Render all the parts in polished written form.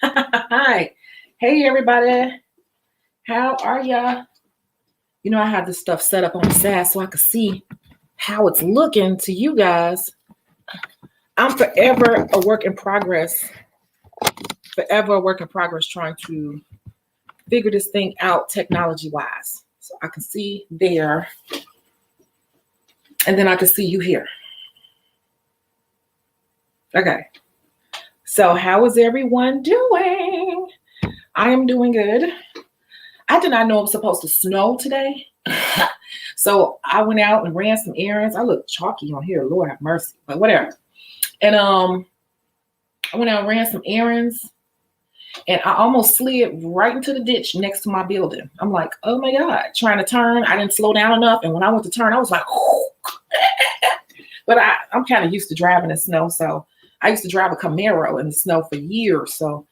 Hi. Hey, everybody. How are ya? I have this stuff set up on the side so I can see how it's looking to you guys. I'm forever a work in progress, forever a work in progress trying to figure this thing out technology wise. So I can see there, and then I can see you here. Okay. So, how is everyone doing? I am doing good. I did not know it was supposed to snow today. So I went out and ran some errands. I look chalky on here, Lord have mercy, but whatever. And I went out and ran some errands and I almost slid right into the ditch next to my building. I'm like, oh my God, trying to turn. I didn't slow down enough. And when I went to turn, I was like, oh. But I'm kind of used to driving in snow. So I used to drive a Camaro in the snow for years. So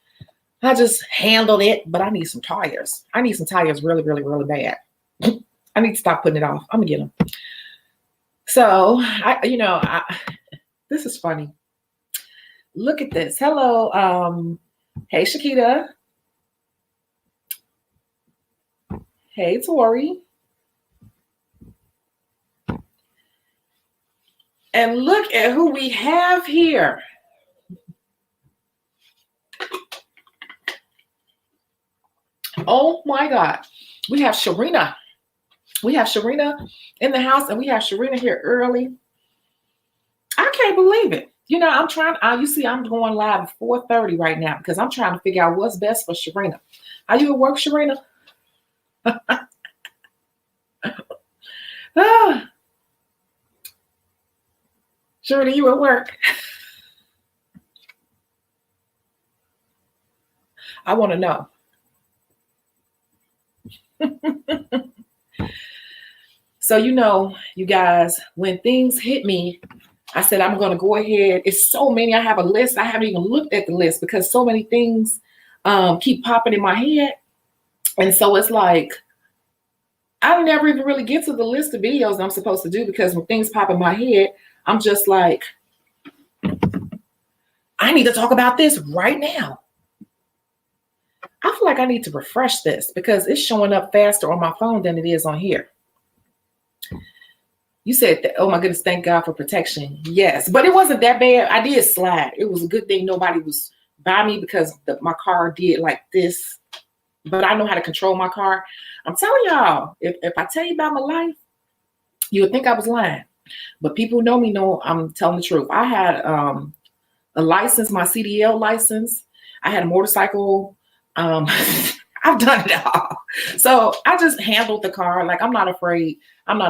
I just handled it, but I need some tires. I need some tires really, really, really bad. I need to stop putting it off. I'm gonna get them. So this is funny. Look at this. Hello, hey Shakita. Hey Tori. And look at who we have here. Oh my God. We have Sharina. We have Sharina in the house, and we have Sharina here early. I can't believe it. I'm trying. You see, I'm going live at 4:30 right now because I'm trying to figure out what's best for Sharina. Are you at work, Sharina? Sharina, you at work? I want to know. So, you guys, when things hit me, I said, I'm going to go ahead. It's so many. I have a list. I haven't even looked at the list because so many things keep popping in my head. And so it's like, I never even really get to the list of videos I'm supposed to do because when things pop in my head, I'm just like, I need to talk about this right now. I feel like I need to refresh this because it's showing up faster on my phone than it is on here. You said that, oh my goodness, thank God for protection. Yes, but it wasn't that bad. I did slide. It was a good thing nobody was by me because my car did like this. But I know how to control my car. I'm telling y'all, if I tell you about my life, you would think I was lying. But people who know me know I'm telling the truth. I had a license, my CDL license. I had a motorcycle. I've done it all. So I just handled the car. Like, I'm not afraid. I'm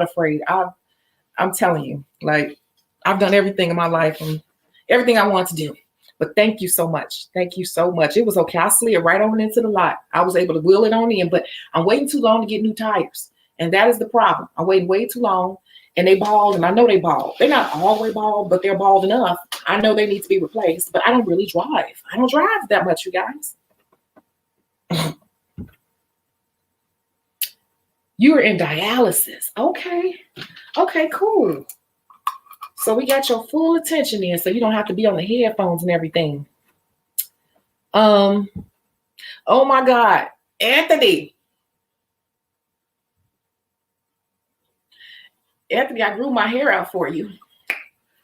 telling you, like, I've done everything in my life and everything I want to do. But thank you so much. Thank you so much. It was okay. I slid right on into the lot. I was able to wheel it on in, but I'm waiting too long to get new tires. And that is the problem. I'm waiting way too long. And they bald, and I know they bald. They're not all the way bald, but they're bald enough. I know they need to be replaced, but I don't really drive. I don't drive that much, you guys. You're in dialysis. Okay. Okay, cool. So we got your full attention in, so you don't have to be on the headphones and everything. Oh my God, Anthony, I grew my hair out for you.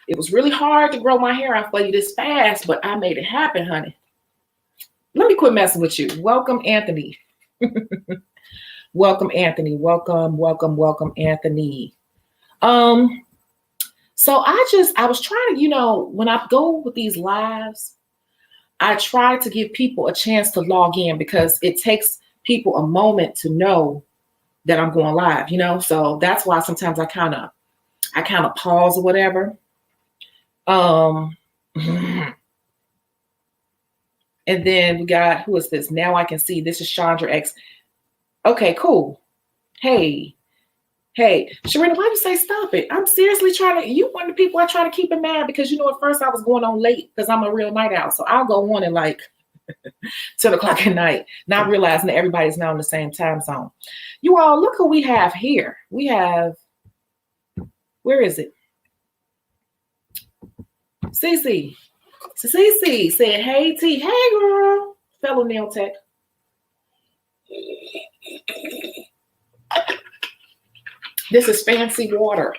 It was really hard to grow my hair out for you this fast, but I made it happen, honey. Let me quit messing with you. Welcome, Anthony. Welcome, Anthony. Welcome, Anthony. So I was trying to, when I go with these lives, I try to give people a chance to log in because it takes people a moment to know that I'm going live, So that's why sometimes I kind of pause or whatever. And then we got, who is this? Now I can see this is Chandra X. Okay, cool. Hey, Sharina, why you say stop it? I'm seriously trying to, you one of the people I try to keep in mind because, at first I was going on late because I'm a real night owl. So I'll go on at like 10 o'clock at night, not realizing that everybody's now in the same time zone. You all, look who we have here. We have, where is it? Cece said, hey, T. Hey, girl. fellow nail tech. This is fancy water.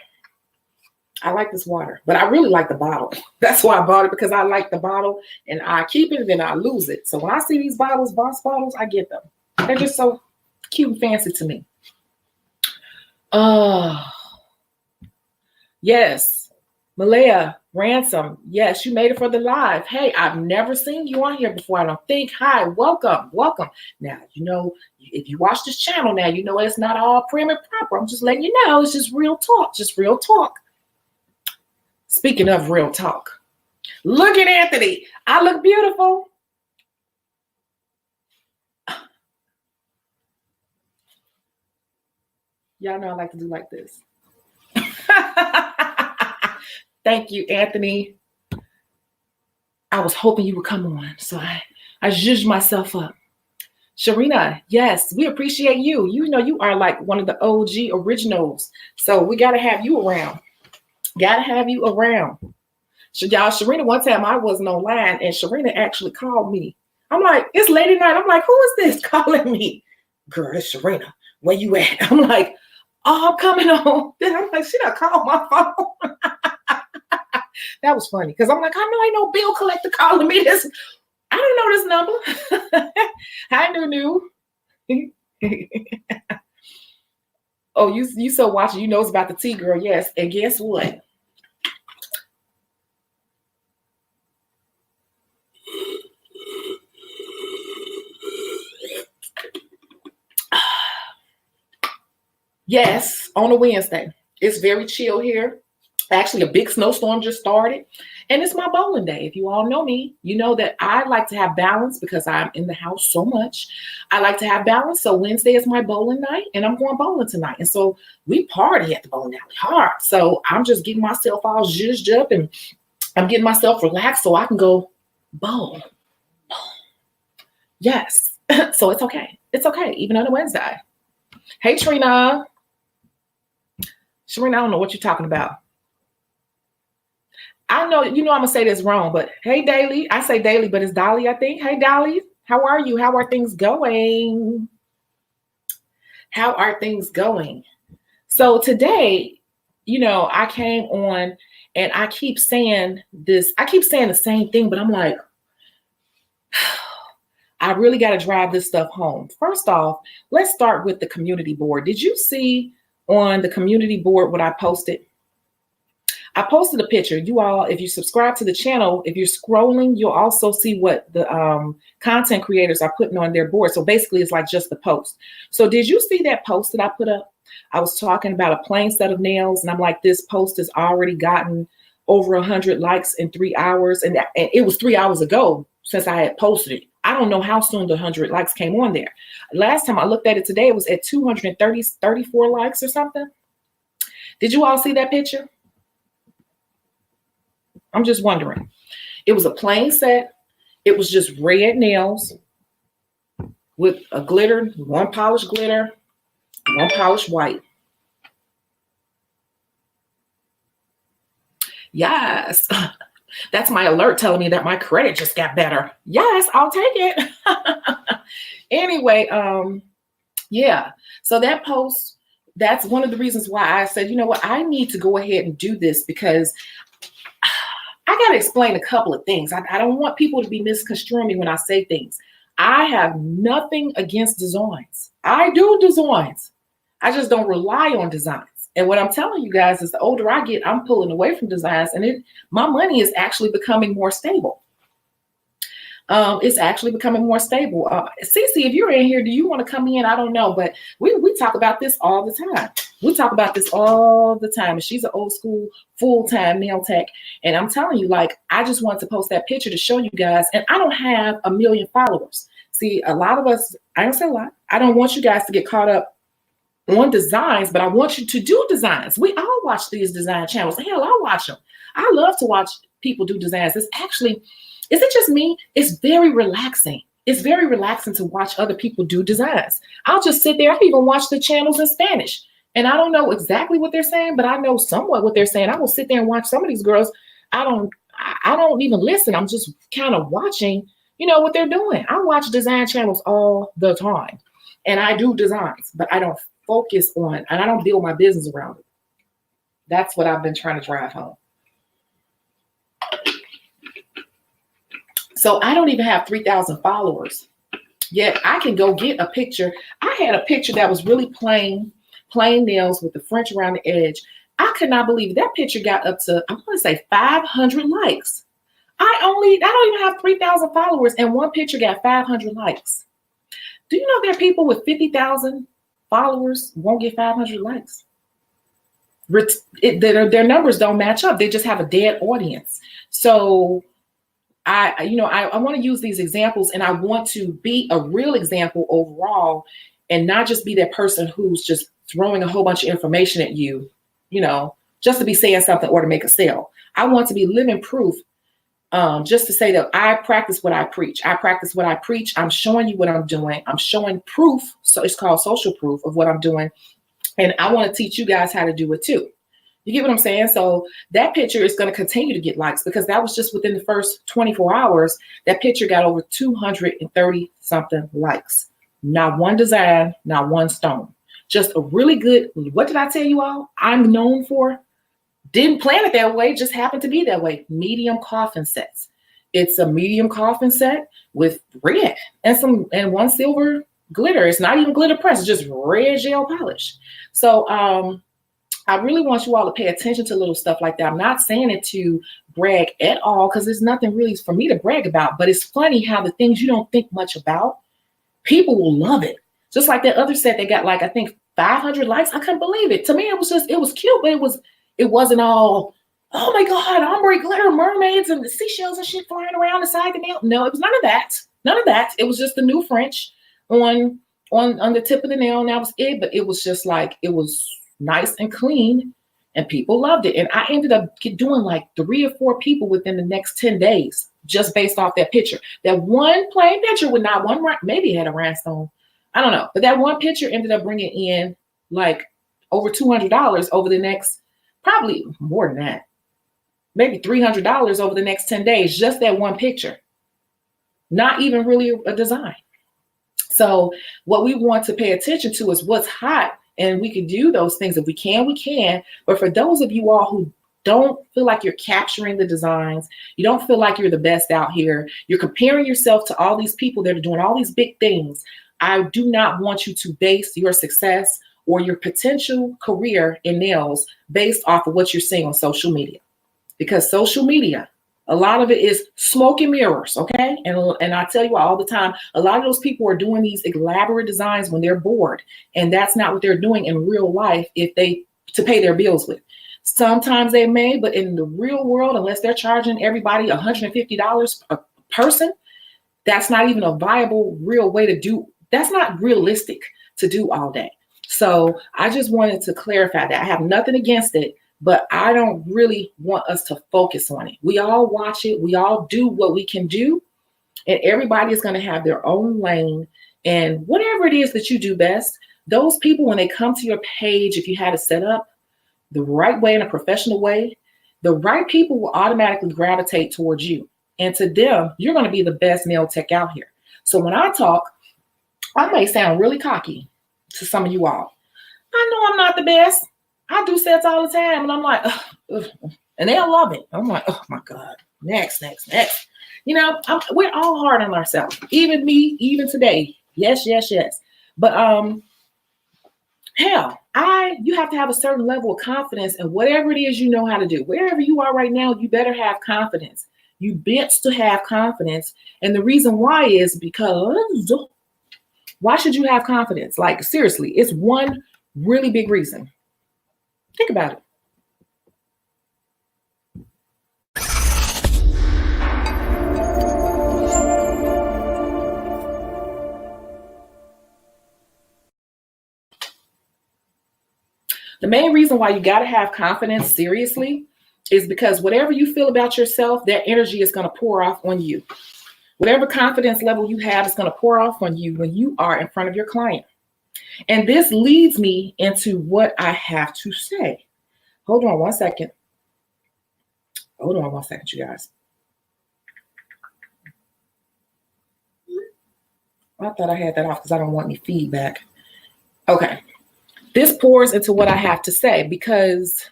I like this water, but I really like the bottle. That's why I bought it, because I like the bottle and I keep it and then I lose it. So when I see these bottles, Boss bottles, I get them. They're just so cute and fancy to me. Yes. Malaya Ransom. Yes, you made it for the live. Hey, I've never seen you on here before, I don't think. Hi, welcome. Now, you know, if you watch this channel now, you know it's not all prim and proper. I'm just letting you know, it's just real talk. Speaking of real talk, look at Anthony. I look beautiful. Y'all know I like to do like this. Thank you, Anthony. I was hoping you would come on, so I zhuzhed myself up. Sharina, yes, we appreciate you. You know, you are like one of the OG originals, so we got to have you around. So y'all, Sharina, one time I wasn't online and Sharina actually called me. I'm like, it's late at night. I'm like, who is this calling me? Girl, it's Sharina. Where you at? I'm like, oh, I'm coming home. Then I'm like, she done called my phone. That was funny because I'm like, I know ain't no bill collector calling me this. I don't know this number. Hi, Nunu. Oh, you so watching, you know it's about the tea, girl. Yes. And guess what? Yes, on a Wednesday. It's very chill here. Actually, a big snowstorm just started. And it's my bowling day. If you all know me, you know that I like to have balance because I'm in the house so much. I like to have balance. So Wednesday is my bowling night and I'm going bowling tonight. And so we party at the bowling alley hard. So I'm just getting myself all zhuzhed up and I'm getting myself relaxed so I can go bowl. Yes. So it's okay. It's okay. Even on a Wednesday. Hey, Trina. Sharina, I don't know what you're talking about. I know, you know, I'm going to say this wrong, but hey, Daily. I say Daily, but it's Dolly, I think. Hey, Dolly. How are you? How are things going? So today, you know, I came on and I keep saying this. I keep saying the same thing, but I'm like, I really got to drive this stuff home. First off, let's start with the community board. Did you see on the community board what I posted? I posted a picture. You all, if you subscribe to the channel, if you're scrolling, you'll also see what the content creators are putting on their board. So basically, it's like just the post. So did you see that post that I put up? I was talking about a plain set of nails, and I'm like, this post has already gotten over 100 likes in 3 hours. And it was 3 hours ago since I had posted it. I don't know how soon the 100 likes came on there. Last time I looked at it today, it was at 34 likes or something. Did you all see that picture? I'm just wondering. It was a plain set. It was just red nails with a glitter, one polished glitter, one polished white. Yes. That's my alert telling me that my credit just got better. Yes, I'll take it. Anyway, yeah. So that post, that's one of the reasons why I said, you know what, I need to go ahead and do this because I got to explain a couple of things. I don't want people to be misconstruing me when I say things. I have nothing against designs. I do designs. I just don't rely on designs. And what I'm telling you guys is the older I get, I'm pulling away from designs and my money is actually becoming more stable. It's actually becoming more stable. Cece, if you're in here, do you want to come in? I don't know, but we talk about this all the time. And she's an old school full-time nail tech. And I'm telling you, like, I just wanted to post that picture to show you guys. And I don't have 1 million followers. See, a lot of us, I don't say a lot. I don't want you guys to get caught up on designs, but I want you to do designs. We all watch these design channels. Hell, I watch them. I love to watch people do designs. It's actually, is it just me? It's very relaxing. It's very relaxing to watch other people do designs. I'll just sit there. I even watch the channels in Spanish. And I don't know exactly what they're saying, but I know somewhat what they're saying. I will sit there and watch some of these girls. I don't even listen. I'm just kind of watching, you know, what they're doing. I watch design channels all the time and I do designs, but I don't focus on, and I don't build my business around it. That's what I've been trying to drive home. So I don't even have 3,000 followers yet. I can go get a picture. I had a picture that was really plain nails with the French around the edge. I could not believe that picture got up to, I'm going to say 500 likes. I don't even have 3,000 followers and one picture got 500 likes. Do you know there are people with 50,000 followers won't get 500 likes? Their numbers don't match up. They just have a dead audience. So I want to use these examples, and I want to be a real example overall and not just be that person who's just throwing a whole bunch of information at you, just to be saying something or to make a sale. I want to be living proof, just to say that I practice what I preach. I practice what I preach. I'm showing you what I'm doing. I'm showing proof. So it's called social proof of what I'm doing. And I want to teach you guys how to do it too. You get what I'm saying? So that picture is going to continue to get likes because that was just within the first 24 hours. That picture got over 230 something likes. Not one design, not one stone. Just a really good, what did I tell you all? I'm known for, didn't plan it that way, just happened to be that way. Medium coffin sets. It's a medium coffin set with red and one silver glitter. It's not even glitter press, it's just red gel polish. So, I really want you all to pay attention to little stuff like that. I'm not saying it to brag at all because there's nothing really for me to brag about, but it's funny how the things you don't think much about, people will love it. Just like that other set that got I think 500 likes. I couldn't believe it. To me, it was cute, but it wasn't all, oh my God, ombre glitter mermaids and the seashells and shit flying around inside the nail. No, it was none of that. None of that. It was just the new French on the tip of the nail, and that was it. But it was just it was nice and clean, and people loved it. And I ended up doing 3 or 4 people within the next 10 days just based off that picture. That one plain picture with not one, maybe it had a rhinestone, I don't know, but that one picture ended up bringing in over $200 over the next, probably more than that, maybe $300 over the next 10 days, just that one picture, not even really a design. So what we want to pay attention to is what's hot. And we can do those things. If we can, we can. But for those of you all who don't feel like you're capturing the designs, you don't feel like you're the best out here, you're comparing yourself to all these people that are doing all these big things, I do not want you to base your success or your potential career in nails based off of what you're seeing on social media. Because social media, a lot of it is smoke and mirrors, okay? And I tell you all the time, a lot of those people are doing these elaborate designs when they're bored, and that's not what they're doing in real life to pay their bills with. Sometimes they may, but in the real world, unless they're charging everybody $150 a person, that's not even a viable, real way to do. That's not realistic to do all day. So I just wanted to clarify that. I have nothing against it, but I don't really want us to focus on it. We all watch it. We all do what we can do. And everybody is going to have their own lane. And whatever it is that you do best, those people, when they come to your page, if you had it set up the right way, in a professional way, the right people will automatically gravitate towards you. And to them, you're going to be the best nail tech out here. So when I talk, I may sound really cocky to some of you all. I know I'm not the best. I do sets all the time, and I'm like, ugh, and they'll love it. I'm like, oh my God, next. We're all hard on ourselves. Even me, even today. Yes. But hell, you have to have a certain level of confidence in whatever it is you know how to do. Wherever you are right now, you better have confidence. You bet to have confidence. And the reason why is because, why should you have confidence? Seriously, it's one really big reason. Think about it. The main reason why you got to have confidence, seriously, is because whatever you feel about yourself, that energy is going to pour off on you. Whatever confidence level you have is going to pour off on you when you are in front of your client. And this leads me into what I have to say. Hold on one second. You guys. I thought I had that off because I don't want any feedback. Okay. This pours into what I have to say because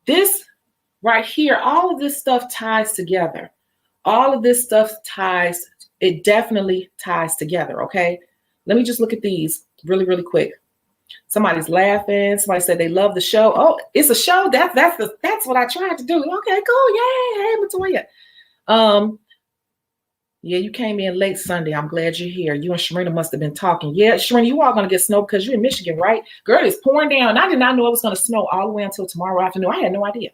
this right here, all of this stuff ties together. All of this stuff ties, it definitely ties together, okay? Let me just look at these really, really quick. Somebody's laughing. Somebody said they love the show. Oh, it's a show? That's what I tried to do. Okay, cool. Yay. Hey, Latoya. Yeah, you came in late Sunday. I'm glad you're here. You and Sharina must have been talking. Yeah, Sharina, you are going to get snow because you're in Michigan, right? Girl, it's pouring down. I did not know it was going to snow all the way until tomorrow afternoon. I had no idea.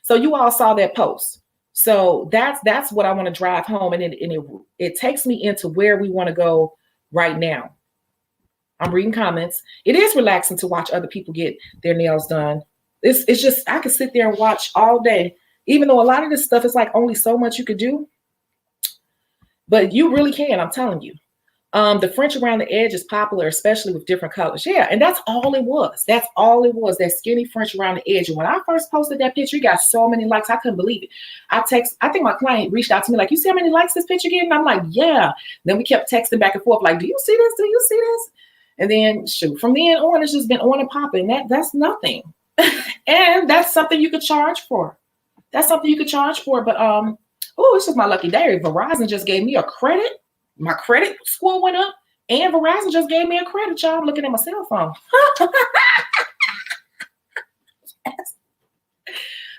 So you all saw that post. So that's what I want to drive home. And it takes me into where we want to go right now. I'm reading comments. It is relaxing to watch other people get their nails done. It's just, I could sit there and watch all day, even though a lot of this stuff is like only so much you could do, but you really can, I'm telling you. The French around the edge is popular, especially with different colors. Yeah, and that's all it was. That's all it was, that skinny French around the edge. And when I first posted that picture, you got so many likes, I couldn't believe it. I think my client reached out to me like, you see how many likes this picture getting? I'm like, yeah. Then we kept texting back and forth like, do you see this? Do you see this? And then shoot, from then on, it's just been on and popping. That's nothing. And that's something you could charge for. But oh, it's just my lucky day. Verizon just gave me a credit. My credit score went up, and Verizon just gave me a credit, y'all. I'm looking at my cell phone.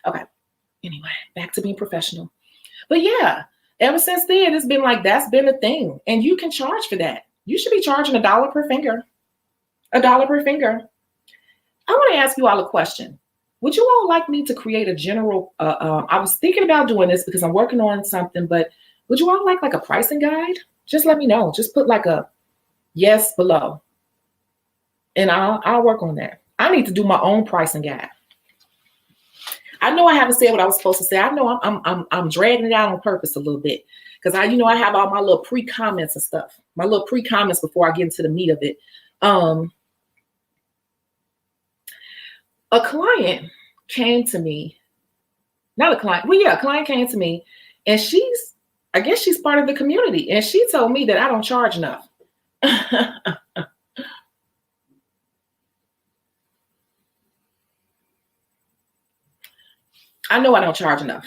Okay. Anyway, back to being professional. But yeah, ever since then, it's been like, that's been a thing. And you can charge for that. You should be charging $1 per finger. $1 per finger. I want to ask you all a question. Would you all like me to create a general, I was thinking about doing this because I'm working on something, but would you all like a pricing guide? Just let me know. Just put like a yes below. And I'll work on that. I need to do my own pricing guide. I know I haven't said what I was supposed to say. I know I'm dragging it out on purpose a little bit because I have all my little pre-comments and stuff. My little pre-comments before I get into the meat of it. A client came to me, not a client. Well, yeah, a client came to me, and I guess she's part of the community, and she told me that I don't charge enough. I know I don't charge enough.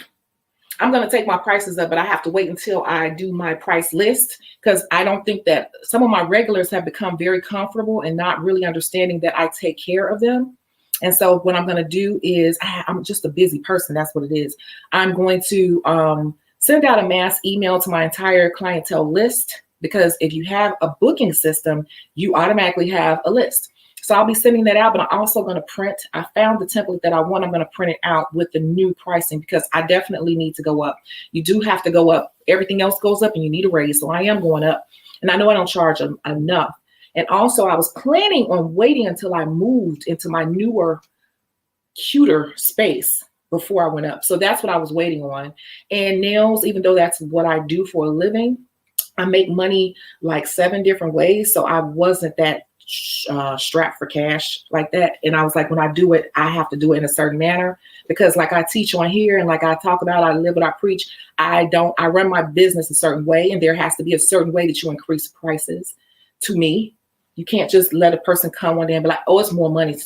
I'm going to take my prices up, but I have to wait until I do my price list because I don't think that some of my regulars have become very comfortable and not really understanding that I take care of them. And so what I'm going to do is I'm just a busy person. That's what it is. I'm going to send out a mass email to my entire clientele list because if you have a booking system, you automatically have a list. So I'll be sending that out, but I'm also going to print. I found the template that I want. I'm going to print it out with the new pricing because I definitely need to go up. You do have to go up. Everything else goes up and you need a raise. So I am going up. And I know I don't charge enough. And also I was planning on waiting until I moved into my newer, cuter space before I went up. So that's what I was waiting on. And nails, even though that's what I do for a living, I make money like 7 different ways. So I wasn't that strapped for cash like that. And I was like, when I do it, I have to do it in a certain manner because like I teach on here and like I talk about, I live what I preach. I run my business a certain way. And there has to be a certain way that you increase prices to me. You can't just let a person come one day and be like, oh, it's more money.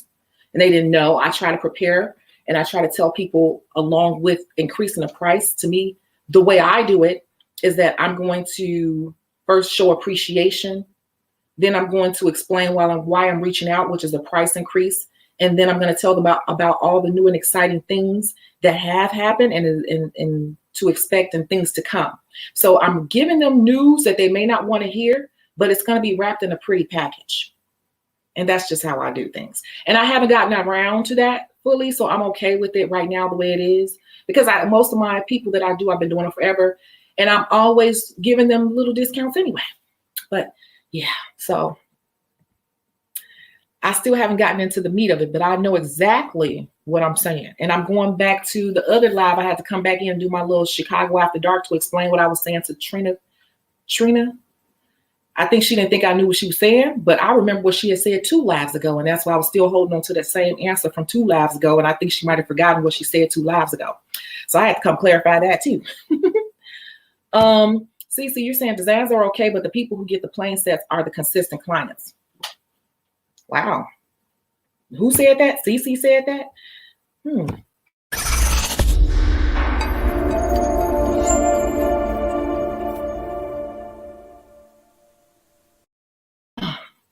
And they didn't know. I try to prepare and I try to tell people along with increasing the price. To me, the way I do it is that I'm going to first show appreciation. Then I'm going to explain why I'm reaching out, which is the price increase. And then I'm going to tell them about all the new and exciting things that have happened and to expect and things to come. So I'm giving them news that they may not want to hear, but it's going to be wrapped in a pretty package. And that's just how I do things. And I haven't gotten around to that fully. So I'm okay with it right now the way it is. Because most of my people that I do, I've been doing it forever. And I'm always giving them little discounts anyway. But yeah, so I still haven't gotten into the meat of it, but I know exactly what I'm saying. And I'm going back to the other live. I had to come back in and do my little Chicago After Dark to explain what I was saying to Trina. I think she didn't think I knew what she was saying, but I remember what she had said 2 lives ago. And that's why I was still holding on to that same answer from 2 lives ago. And I think she might have forgotten what she said 2 lives ago. So I had to come clarify that too. Cece, you're saying designs are okay, but the people who get the plain sets are the consistent clients. Wow. Who said that? Cece said that?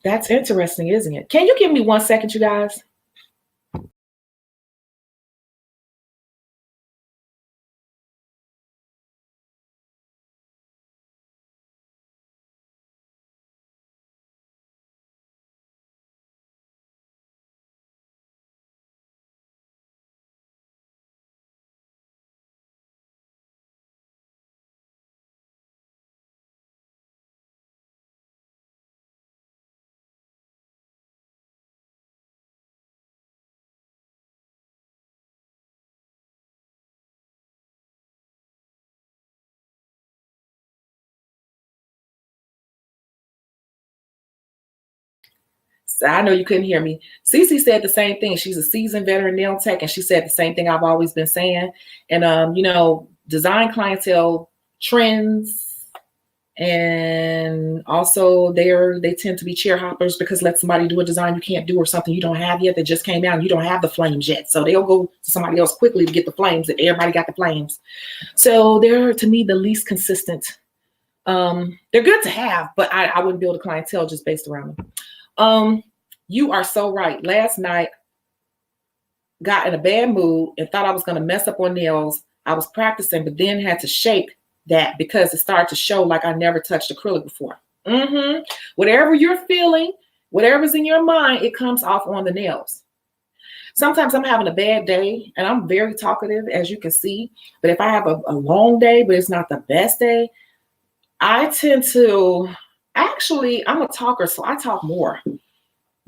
That's interesting, isn't it? Can you give me 1 second, you guys? So I know you couldn't hear me. Cece said the same thing. She's a seasoned veteran nail tech, and she said the same thing I've always been saying. And design clientele trends, and also they tend to be chair hoppers because let somebody do a design you can't do or something you don't have yet that just came out and you don't have the flames yet. So they'll go to somebody else quickly to get the flames if everybody got the flames. So they're, to me, the least consistent. They're good to have, but I wouldn't build a clientele just based around them. You are so right. Last night, got in a bad mood and thought I was going to mess up on nails. I was practicing, but then had to shake that because it started to show like I never touched acrylic before. Whatever you're feeling, whatever's in your mind, it comes off on the nails. Sometimes I'm having a bad day and I'm very talkative, as you can see. But if I have a long day, but it's not the best day, I tend to, actually, I'm a talker, so I talk more.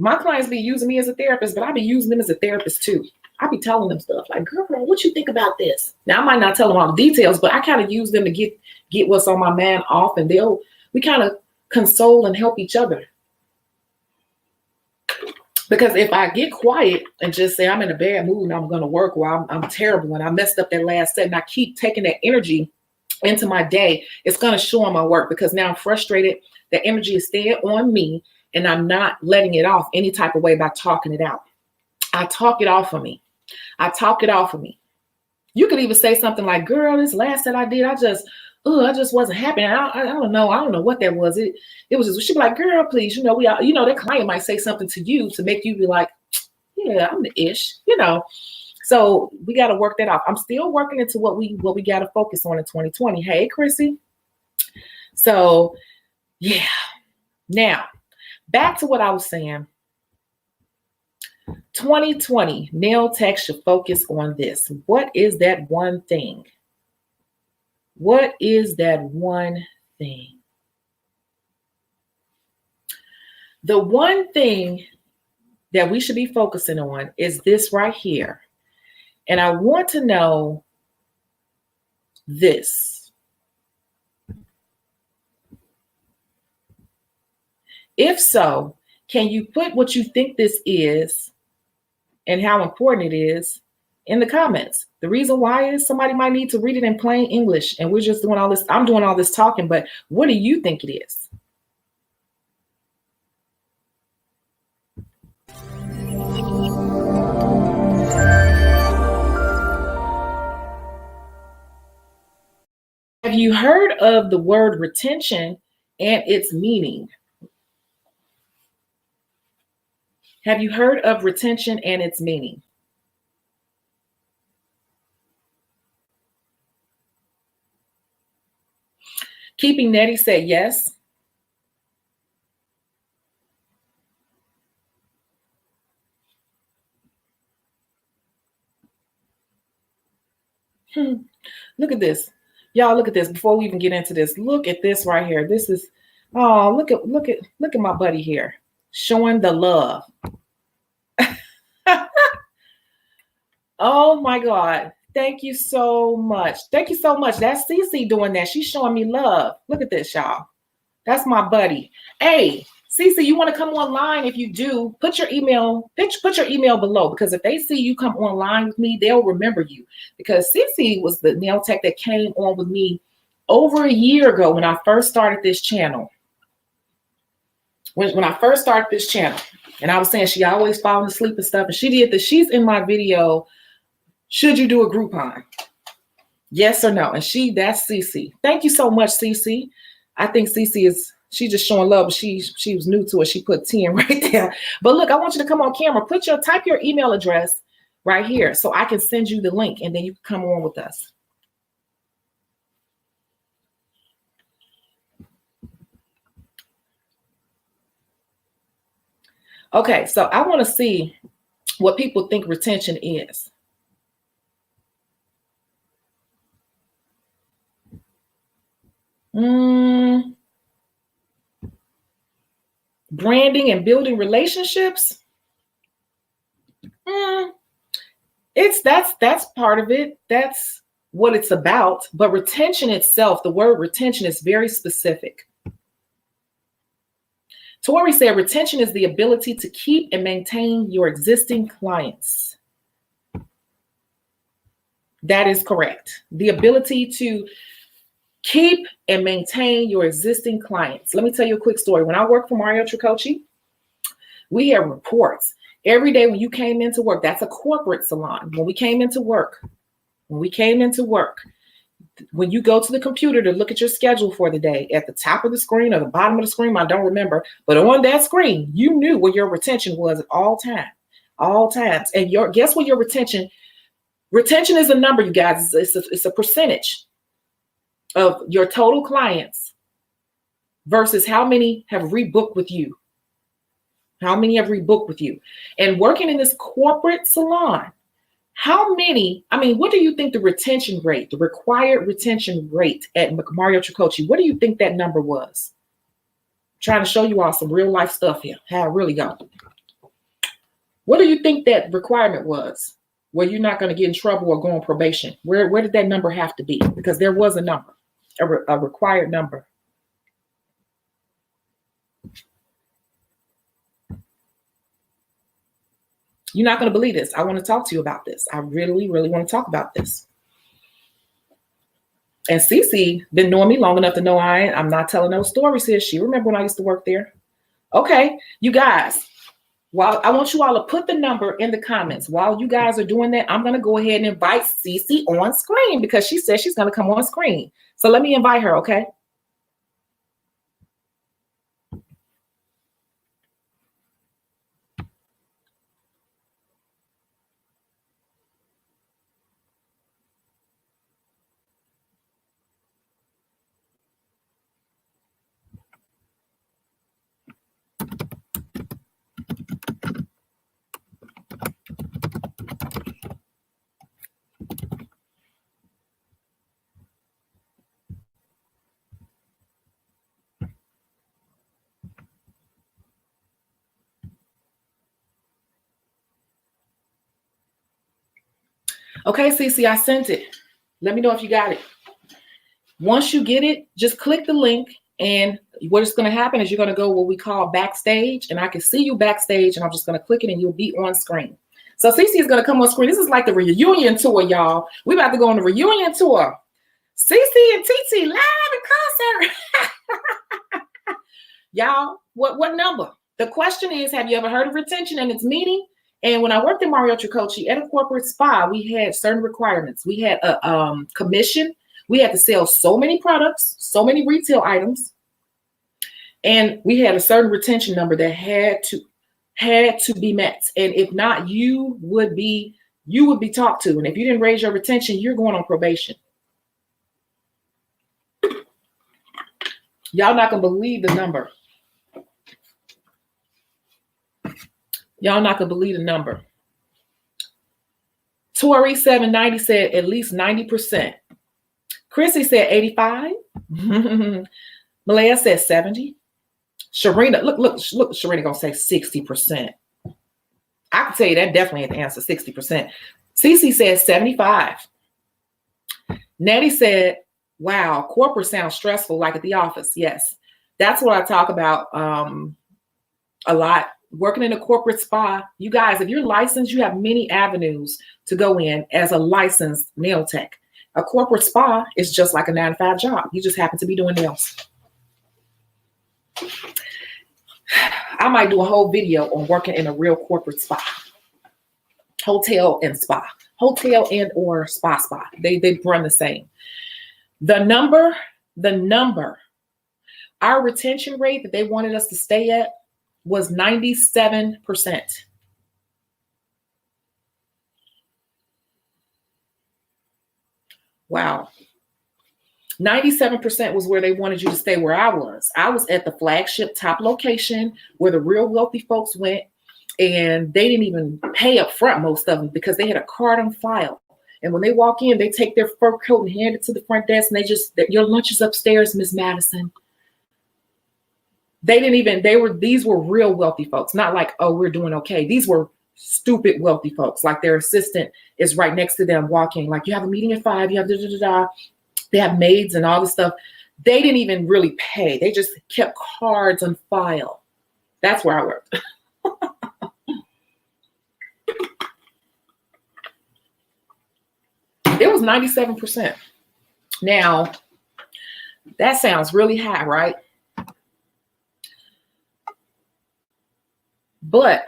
My clients be using me as a therapist, but I be using them as a therapist too. I be telling them stuff like, girl, what you think about this? Now, I might not tell them all the details, but I kind of use them to get what's on my mind off, and we kind of console and help each other. Because if I get quiet and just say I'm in a bad mood and I'm going to work, or I'm terrible and I messed up that last set, and I keep taking that energy into my day, it's going to show on my work because now I'm frustrated. The energy is staying on me and I'm not letting it off any type of way by talking it out. I talk it off of me. You could even say something like, girl, this last set I did, I just wasn't happy. I don't know what that was. It was just, she'd be like, girl, please, that client might say something to you to make you be like, yeah, I'm the ish, So we got to work that off. I'm still working into what we got to focus on in 2020. Hey, Chrissy. So yeah. Now, back to what I was saying. 2020, nail tech should focus on this. What is that one thing? What is that one thing? The one thing that we should be focusing on is this right here. And I want to know this. If so, can you put what you think this is and how important it is in the comments? The reason why is somebody might need to read it in plain English, and we're just doing all this. I'm doing all this talking, but what do you think it is? Have you heard of the word retention and its meaning? Have you heard of retention and its meaning? Keeping Nettie said yes. Look at this. Y'all, look at this. Before we even get into this, look at this right here. This is, oh, look at my buddy here. Showing the love. Oh my God. Thank you so much. Thank you so much. That's Cece doing that. She's showing me love. Look at this, y'all. That's my buddy. Hey, Cece, you want to come online? If you do, put your email below, because if they see you come online with me, they'll remember you. Because Cece was the nail tech that came on with me over a year ago when I first started this channel. When I first started this channel, and I was saying she always falling asleep and stuff, and she did this. She's in my video. Should you do a Groupon? Yes or no? And that's Cece. Thank you so much, Cece. I think Cece she's just showing love. She was new to it. She put 10 right there. But look, I want you to come on camera. Type your email address right here so I can send you the link, and then you can come on with us. Okay, so I want to see what people think retention is. Branding and building relationships. That's part of it. That's what it's about. But retention itself, the word retention is very specific. Tori said retention is the ability to keep and maintain your existing clients. That is correct. The ability to keep and maintain your existing clients. Let me tell you a quick story. When I worked for Mario Tricoci, we had reports every day when you came into work. That's a corporate salon. When we came into work, when you go to the computer to look at your schedule for the day, at the top of the screen or the bottom of the screen, I don't remember, but on that screen, you knew what your retention was at all times. And guess what your retention is a number, you guys. It's a percentage of your total clients versus how many have rebooked with you. And working in this corporate salon, what do you think the retention rate, the required retention rate at Mario Tricoci, what do you think that number was? I'm trying to show you all some real life stuff here, how it really goes. What do you think that requirement was? Where you're not going to get in trouble or go on probation? Where did that number have to be? Because there was a number, a required number. You're not going to believe this. I want to talk to you about this. I really, really want to talk about this. And Cece been knowing me long enough to know I'm not telling no stories here. She remember when I used to work there. Okay, you guys, while I want you all to put the number in the comments. While you guys are doing that, I'm going to go ahead and invite Cece on screen because she said she's going to come on screen. So let me invite her, okay? Okay, Cece, I sent it. Let me know if you got it. Once you get it, just click the link, and what is going to happen is you're going to go what we call backstage, and I can see you backstage, and I'm just going to click it, and you'll be on screen. So Cece is going to come on screen. This is like the reunion tour, y'all. We about to go on the reunion tour. Cece and TT live in concert. Y'all, what number? The question is, have you ever heard of retention and its meaning? And when I worked at Mario Tricoci at a corporate spa, we had certain requirements. We had a commission. We had to sell so many products, so many retail items, and we had a certain retention number that had to be met. And if not, you would be talked to. And if you didn't raise your retention, you're going on probation. Y'all not gonna believe the number. Y'all not gonna believe the number. Tori 790 said at least 90%. Chrissy said 85. Malaya said 70. Sharina, look, Sharina gonna say 60%. I can tell you that definitely ain't the answer, 60%. Cece said 75. Nettie said, wow, corporate sounds stressful, like at the office. Yes. That's what I talk about a lot. Working in a corporate spa, you guys, if you're licensed, you have many avenues to go in as a licensed nail tech. A corporate spa is just like a 9-to-5 job. You just happen to be doing nails. I might do a whole video on working in a real corporate spa, hotel and or spa. They run the same. The number, our retention rate that they wanted us to stay at was 97%. Wow. 97% was where they wanted you to stay where I was. I was at the flagship top location where the real wealthy folks went, and they didn't even pay up front, most of them, because they had a card on file. And when they walk in, they take their fur coat and hand it to the front desk, and your lunch is upstairs, Miss Madison. These were real wealthy folks, not like, oh, we're doing okay. These were stupid wealthy folks, like their assistant is right next to them walking, like you have a meeting at 5, you have da-da-da-da. They have maids and all this stuff. They didn't even really pay. They just kept cards on file. That's where I worked. It was 97%. Now, that sounds really high, right? But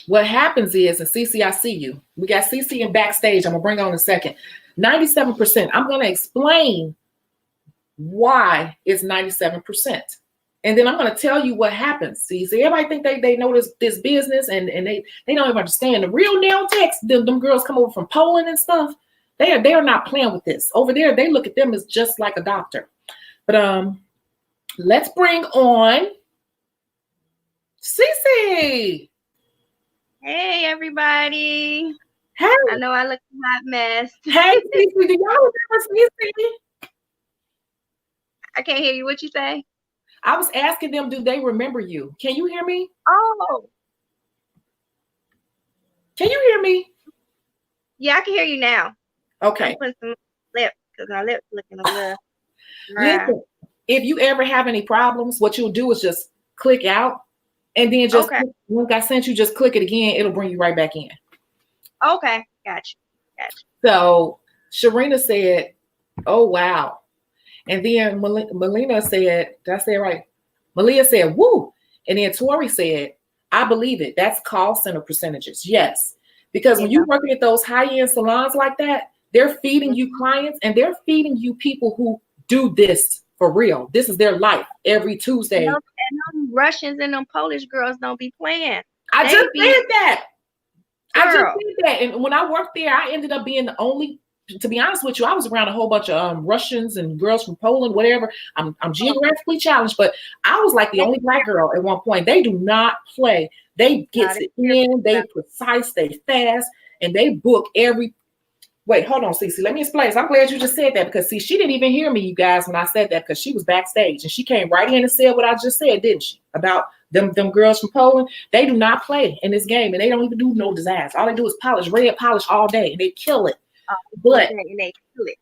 what happens is, and CC, I see you. We got CC in backstage. I'm going to bring on in a second. 97%. I'm going to explain why it's 97%. And then I'm going to tell you what happens. See, everybody think they know this business, and they don't even understand. The real nail techs, them girls come over from Poland and stuff. They are not playing with this. Over there, they look at them as just like a doctor. But let's bring on Cece. Hey, everybody. Hey. I know I look a hot mess. Hey, Cece, do y'all remember Cece? I can't hear you. What you say? I was asking them, do they remember you? Can you hear me? Oh. Can you hear me? Yeah, I can hear you now. Okay. I'm putting some lips because my lips looking a little Listen, if you ever have any problems, what you'll do is just click out, and then just when I sent you, just click it again. It'll bring you right back in. Okay, gotcha. So Sharina said, "Oh wow," and then Melina said, "Did I say it right?" Malia said, "Woo," and then Tori said, "I believe it. That's call center percentages." Yes, because when you're working at those high-end salons like that, they're feeding you clients, and they're feeding you people who do this for real. This is their life every Tuesday. And them Russians and them Polish girls don't be playing. I just said that. And when I worked there, I ended up being the only, to be honest with you, I was around a whole bunch of Russians and girls from Poland, whatever. I'm geographically challenged, but I was like the only Black girl at one point. They do not play. They get it in, they precise, they fast, and they book every. Wait, hold on, Cece. Let me explain. So I'm glad you just said that, because see, she didn't even hear me, you guys, when I said that, because she was backstage and she came right in and said what I just said, didn't she? About them girls from Poland. They do not play in this game, and they don't even do no designs. All they do is polish, red polish all day, and they kill it. But and they kill it.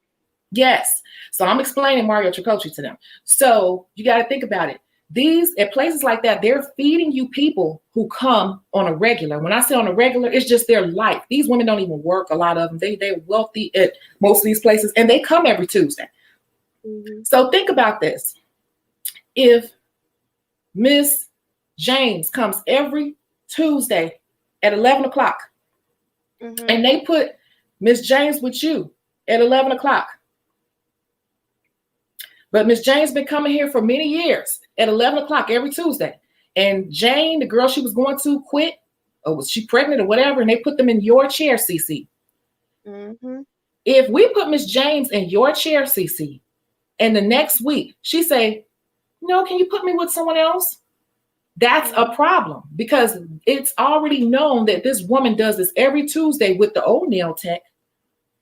Yes. So I'm explaining Mario Tricoci to them. So you got to think about it. These at places like that, they're feeding you people who come on a regular. When I say on a regular, it's just their life. These women don't even work. A lot of them, they're wealthy at most of these places, and they come every Tuesday. Mm-hmm. So think about this. If Miss James comes every Tuesday at 11 o'clock, mm-hmm. and they put Miss James with you at 11 o'clock, but Miss Jane's been coming here for many years at 11 o'clock every Tuesday. And Jane, the girl she was going to, quit, or was she pregnant or whatever, and they put them in your chair, CC. Mm-hmm. If we put Miss James in your chair, CC, and the next week she say, no, can you put me with someone else? That's a problem, because it's already known that this woman does this every Tuesday with the old nail tech.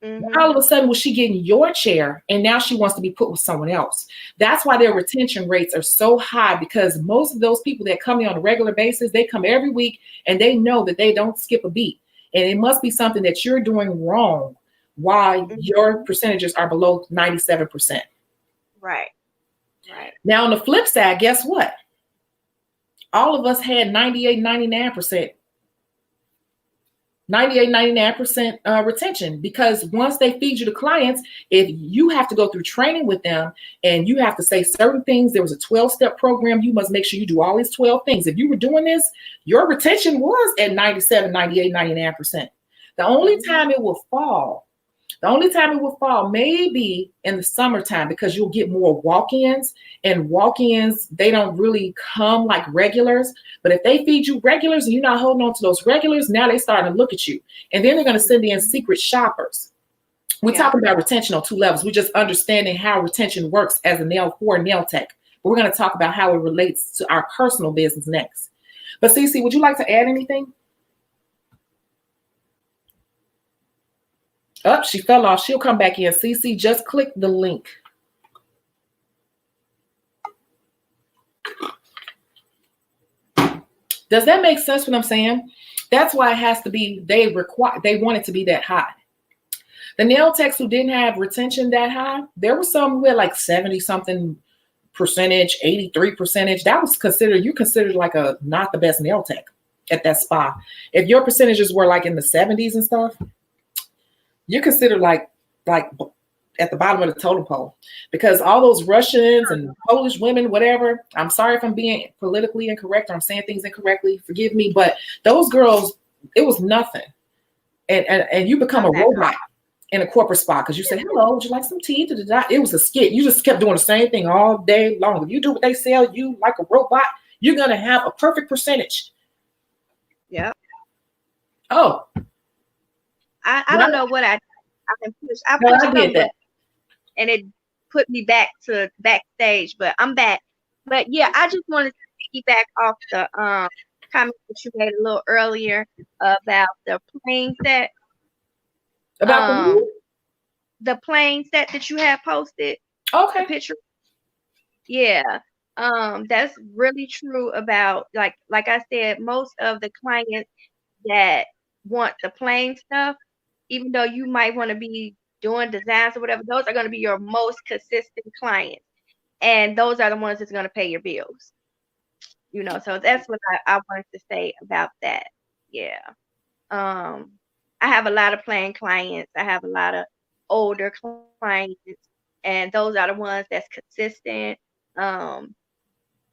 Mm-hmm. All of a sudden, was she getting your chair, and now she wants to be put with someone else? That's why their retention rates are so high, because most of those people that come in on a regular basis, they come every week, and they know that they don't skip a beat. And it must be something that you're doing wrong why mm-hmm. your percentages are below 97%. Right. Right. Now, on the flip side, guess what? All of us had 98, 99%, 98, 99% retention, because once they feed you the clients, if you have to go through training with them and you have to say certain things, there was a 12-step program, you must make sure you do all these 12 things. If you were doing this, your retention was at 97, 98, 99%. The only time it will fall The only time it will fall may be in the summertime, because you'll get more walk-ins, and walk-ins, they don't really come like regulars. But if they feed you regulars and you're not holding on to those regulars, now they starting to look at you. And then they're going to send in secret shoppers. We're talking about retention on two levels. We're just understanding how retention works as a nail tech. But we're going to talk about how it relates to our personal business next. But Cece, would you like to add anything? Oh, she fell off. She'll come back in. Cece, just click the link. Does that make sense what I'm saying? That's why it has to be, they want it to be that high. The nail techs who didn't have retention that high, there was some with like 70 something percentage, 83 percentage. That was considered, you considered like a not the best nail tech at that spa. If your percentages were like in the 70s and stuff, you're considered like at the bottom of the totem pole, because all those Russians and Polish women, whatever, I'm sorry if I'm being politically incorrect or I'm saying things incorrectly, forgive me, but those girls, it was nothing. And you become a robot in a corporate spa, because you say, hello, would you like some tea? It was a skit. You just kept doing the same thing all day long. If you do what they sell you like a robot, you're going to have a perfect percentage. Yeah. Oh. I don't know what I can push. I did that. And it put me back to backstage, but I'm back. But yeah, I just wanted to piggyback off the comment that you made a little earlier about the plane set. About the plane set that you had posted. Okay. The picture. Yeah. That's really true about like I said, most of the clients that want the plain stuff, even though you might want to be doing designs or whatever, those are going to be your most consistent clients. And those are the ones that's going to pay your bills. You know, so that's what I wanted to say about that. Yeah. I have a lot of plain clients. I have a lot of older clients, and those are the ones that's consistent.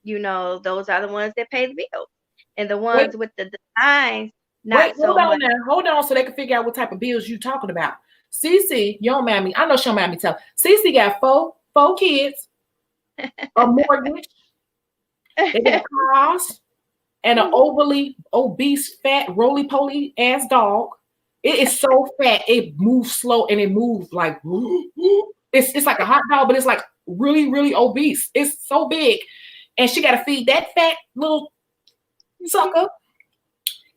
You know, those are the ones that pay the bills. And the ones with the designs, not so much. Hold on, so they can figure out what type of bills you're talking about. Cece, you don't mind me. I know she don't mind me tell. Cece got four kids, a mortgage, they got cars, and an overly obese, fat, roly-poly ass dog. It is so fat, it moves slow, and it moves like it's like a hot dog, but it's like really, really obese. It's so big, and she got to feed that fat little sucker.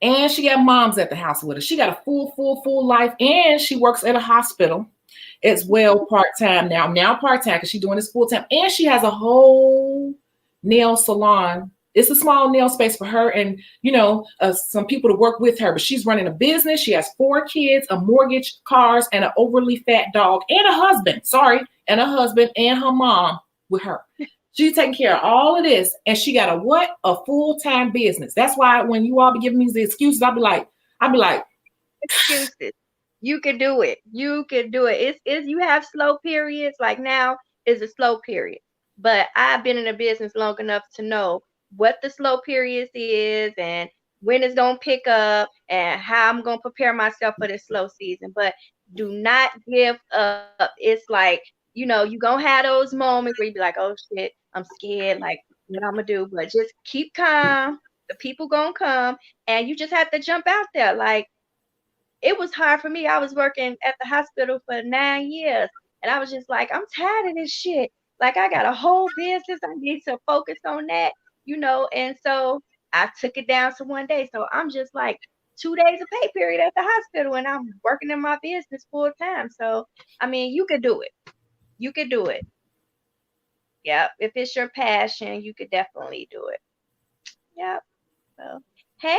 And she got moms at the house with her. She got a full life, and she works at a hospital as well, part-time now part-time, because she's doing this full-time, and she has a whole nail salon. It's a small nail space for her and, you know, some people to work with her, but she's running a business. She has 4 kids, a mortgage, cars, and an overly fat dog, and a husband, and her mom with her. She's taking care of all of this, and she got a full-time business. That's why when you all be giving me the excuses, I'll be like, excuses. You can do it. You can do it. It's you have slow periods. Like now is a slow period, but I've been in a business long enough to know what the slow periods is and when it's gonna pick up and how I'm gonna prepare myself for this slow season. But do not give up. It's like, you know, you gonna have those moments where you be like, oh shit, I'm scared, like what I'm gonna do, but just keep calm. The people gonna come, and you just have to jump out there. Like, it was hard for me. I was working at the hospital for 9 years, and I was just like, I'm tired of this shit. Like, I got a whole business. I need to focus on that, you know. And so I took it down to 1 day. So I'm just like 2 days of pay period at the hospital, and I'm working in my business full time. So, I mean, you could do it. You could do it. Yeah, if it's your passion, you could definitely do it. Yep. So, hey,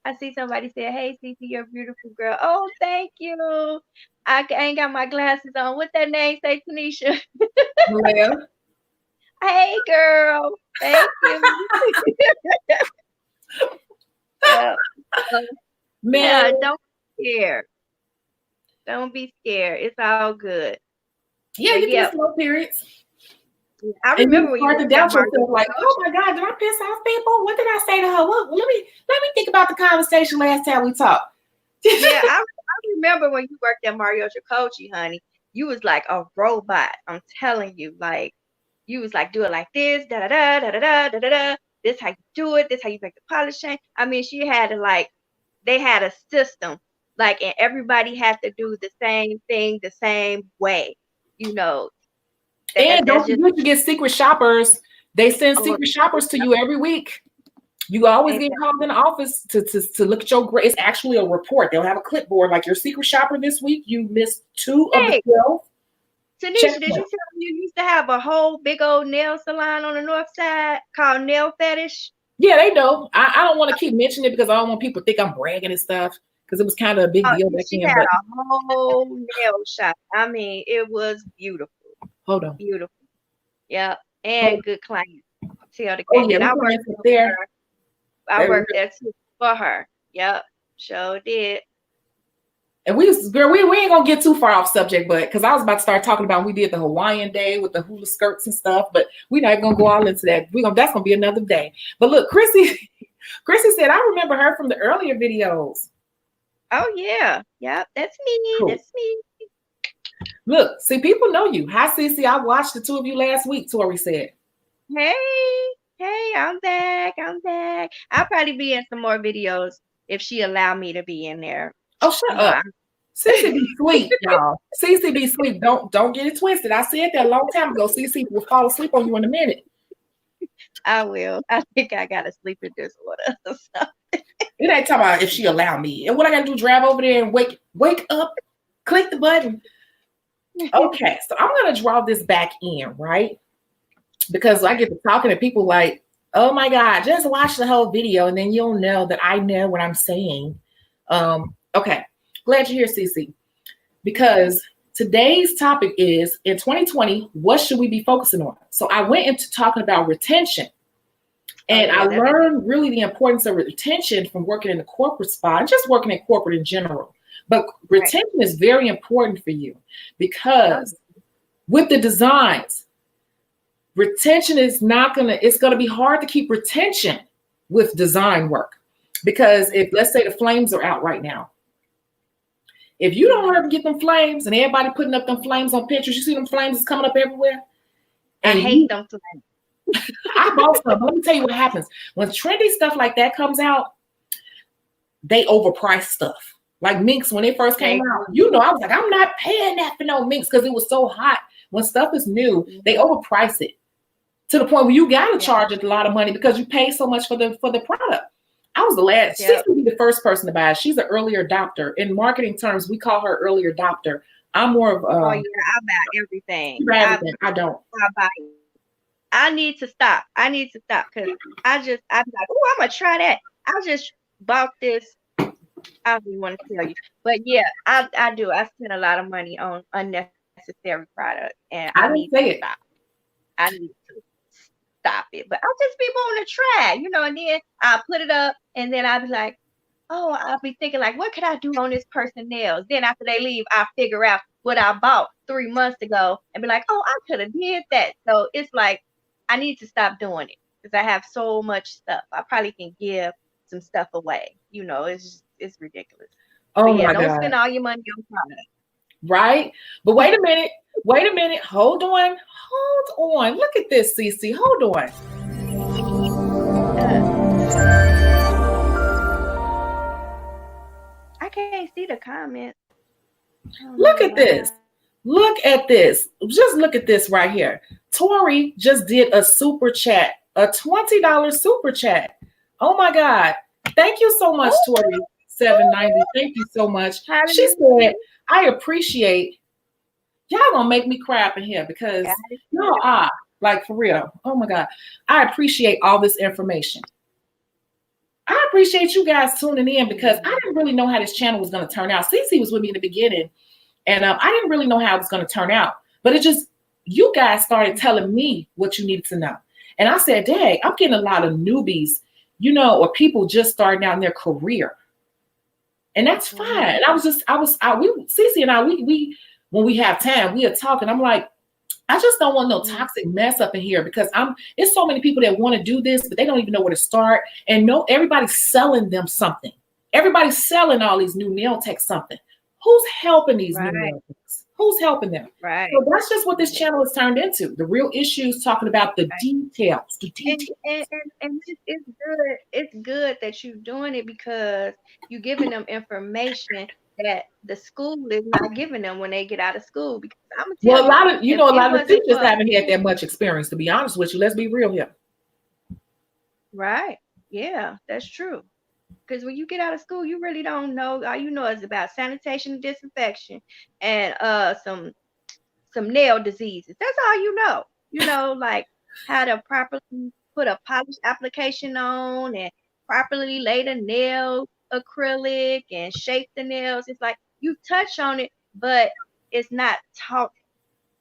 I see somebody said, hey, Cece, you're a beautiful girl. Oh, thank you. I ain't got my glasses on. What that name say, Tanisha? Malaya. Hey, girl. Thank you. Yeah. So, Man, yeah, don't be scared. Don't be scared. It's all good. yeah, But you yeah, get slow periods. I And you remember when you start to worked at doubt Mario yourself, like, oh Coach. my God, did I piss off people? What did I say to her? Well, let me think about the conversation last time we talked. Yeah, I remember when you worked at Mario Coach, honey. You was like a robot. I'm telling you, like you was like, do it like this, da da da da da da da da. This how you do it. This how you make the polish change. I mean, she had to like, they had a system, like, and everybody had to do the same thing the same way. You know, And that's don't just forget to get secret shoppers. They send oh, secret shoppers to you every week. You always and get called in the office to look at your grade. It's actually a report. They'll have a clipboard like your secret shopper this week. You missed 2 of the hey, 12. Check Tanisha, did them. you tell me you used to have a whole big old nail salon on the north side called Nail Fetish? Yeah, they know. I don't want to keep mentioning it because I don't want people to think I'm bragging and stuff because it was kind of a big Oh, deal back she then. had But a whole nail shop. I mean, it was beautiful, hold on. beautiful. Yeah, Hold and on. good clients. Tell the Oh case, yeah, and we I worked clients up there for there. her. I They were worked there too for her. Yep, sure did. And we was, girl, we ain't gonna get too far off subject, but because I was about to start talking about we did the Hawaiian day with the hula skirts and stuff, but we're not even gonna go all into that. That's gonna be another day. But look, Chrissy said I remember her from the earlier videos. Oh yeah, yep, that's me. Cool. That's me. Look, see, people know you. Hi, Cece. I watched the 2 of you last week. Tori said. Hey, hey, I'm back. I'm back. I'll probably be in some more videos if she allow me to be in there. Oh, shut You know, up. Cece be sweet, y'all. Cece be sweet. Don't get it twisted. I said that a long time ago. Cece will fall asleep on you in a minute. I will. I think I gotta sleep in this order. So, It ain't talking about if she allow me. And what I gotta do, drive over there and wake up, click the button. Okay, so I'm gonna draw this back in, right? Because I get to talking to people like, oh my God, just watch the whole video and then you'll know that I know what I'm saying. Okay, glad you're here, Cece. Because today's topic is in 2020, what should we be focusing on? So I went into talking about retention. And I learned really the importance of retention from working in the corporate spot, just working in corporate in general. But retention is very important for you because with the designs, retention is not gonna, it's gonna be hard to keep retention with design work. Because if, let's say the flames are out right now, if you don't ever get them flames and everybody putting up them flames on pictures, you see them flames is coming up everywhere. And I hate them flames. I bought some. Let me tell you what happens. When trendy stuff like that comes out, they overprice stuff. Like minks, when they first came out, I was like, I'm not paying that for no minks because it was so hot. When stuff is new, they overprice it to the point where you gotta charge it a lot of money because you pay so much for the product. I was the last. She's gonna be the first person to buy it. She's an early adopter. In marketing terms, we call her early adopter. I'm more of oh yeah, I buy everything. I don't. I buy it. I need to stop. Because I'm like, oh, I'm gonna try that. I just bought this. I don't even want to tell you, but yeah, I do. I spend a lot of money on unnecessary product, and I need to stop. I need to stop it. But I'll just be wanting to try, and then I'll put it up, and then I'll be like, oh, I'll be thinking like, what could I do on this person's nails? Then after they leave, I'll figure out what I bought 3 months ago and be like, oh, I could have did that. So it's like, I need to stop doing it because I have so much stuff. I probably can give some stuff away. It's ridiculous. Oh but yeah, my don't God. spend all your money on product. Right? But wait a minute. Hold on. Look at this, Cece. Hold on. I can't see the comments. Look at this. Just look at this right here. Tori just did a super chat, a $20 super chat. Oh my God. Thank you so much, Tori. $7.90. Thank you so much. She said, I appreciate, y'all gonna make me cry up in here because y'all are like for real. Oh my God. I appreciate all this information. I appreciate you guys tuning in because I didn't really know how this channel was going to turn out. Cece was with me in the beginning, and I didn't really know how it was going to turn out. But you guys started telling me what you needed to know. And I said, dang, I'm getting a lot of newbies, you know, or people just starting out in their career. And that's fine. And Cece and I, we, when we have time, we are talking. I'm like, I just don't want no toxic mess up in here because it's so many people that want to do this, but they don't even know where to start. And no, everybody's selling them something. Everybody's selling all these new nail techs something. Who's helping these new nail techs? Who's helping them? Right. So that's just what this channel has turned into. The real issues, talking about the details. The details. And it's good. It's good that you're doing it because you're giving them information that the school is not giving them when they get out of school. Because I'm gonna tell a lot of teachers for, haven't had that much experience, to be honest with you. Let's be real here. Right. Yeah, that's true. Because when you get out of school, you really don't know. All you know is about sanitation and disinfection and some nail diseases. That's all you know. You know, like how to properly put a polish application on and properly lay the nail acrylic and shape the nails. It's like you touch on it, but it's not taught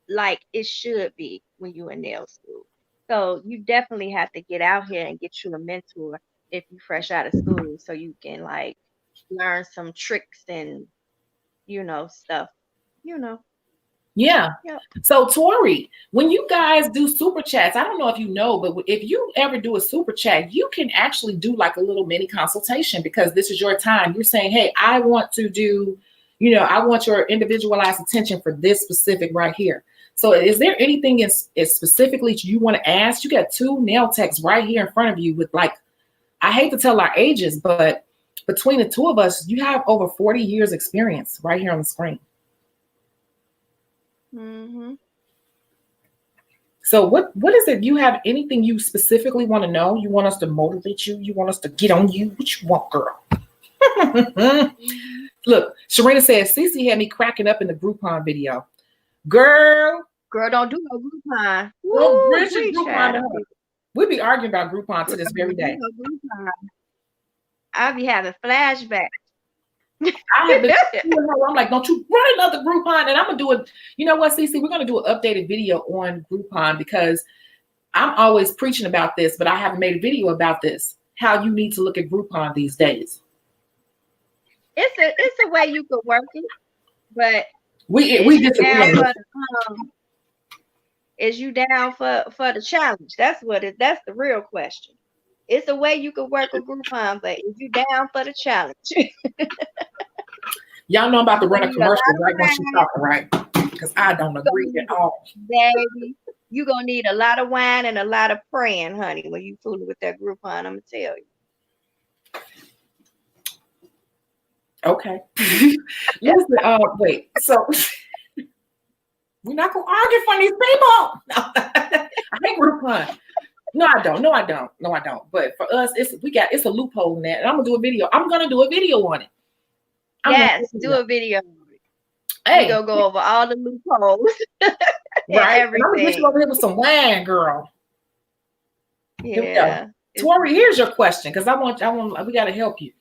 like it should be when you're in nail school. So you definitely have to get out here and get you a mentor if you're fresh out of school so you can like learn some tricks and stuff. Yeah. Yep. So Tori, when you guys do super chats, I don't know if you know, but if you ever do a super chat, you can actually do like a little mini consultation because this is your time. You're saying, hey, I want to do, I want your individualized attention for this specific right here. So is there anything is specifically you want to ask? You got 2 nail techs right here in front of you with like, I hate to tell our ages, but between the 2 of us, you have over 40 years experience right here on the screen. Mm-hmm. So what is it? You have anything you specifically want to know? You want us to motivate you? You want us to get on you? What you want, girl? Look, Sharina says, Cece had me cracking up in the Groupon video. Girl, don't do no Groupon. Don't Bridget Groupon. We'll be arguing about Groupon to this very day. I'll be having flashbacks. I have been I'm like, don't you run another Groupon? And I'm gonna do it. You know what, Cece? We're gonna do an updated video on Groupon because I'm always preaching about this, but I haven't made a video about this. How you need to look at Groupon these days. It's a way you could work it, but we disagree. Is you down for the challenge? That's the real question. It's a way you could work a Groupon, but is you down for the challenge? Y'all know I'm about to run a commercial right when she's talking, right? Because I don't agree at all. Baby, you gonna need a lot of wine and a lot of praying, honey, when you fooling with that Groupon. I'm gonna tell you. Okay. Listen, wait. So we're not gonna argue for these people. No. I hate Groupon. No, I don't. But for us, it's a loophole in that. And I'm gonna do a video. I'm gonna do a video on it. Yes, do a video. Hey, we gonna go over all the loopholes. Right. Everything. I'm gonna get you over here with some wine, girl. Yeah. Tori, here's your question because we gotta help you.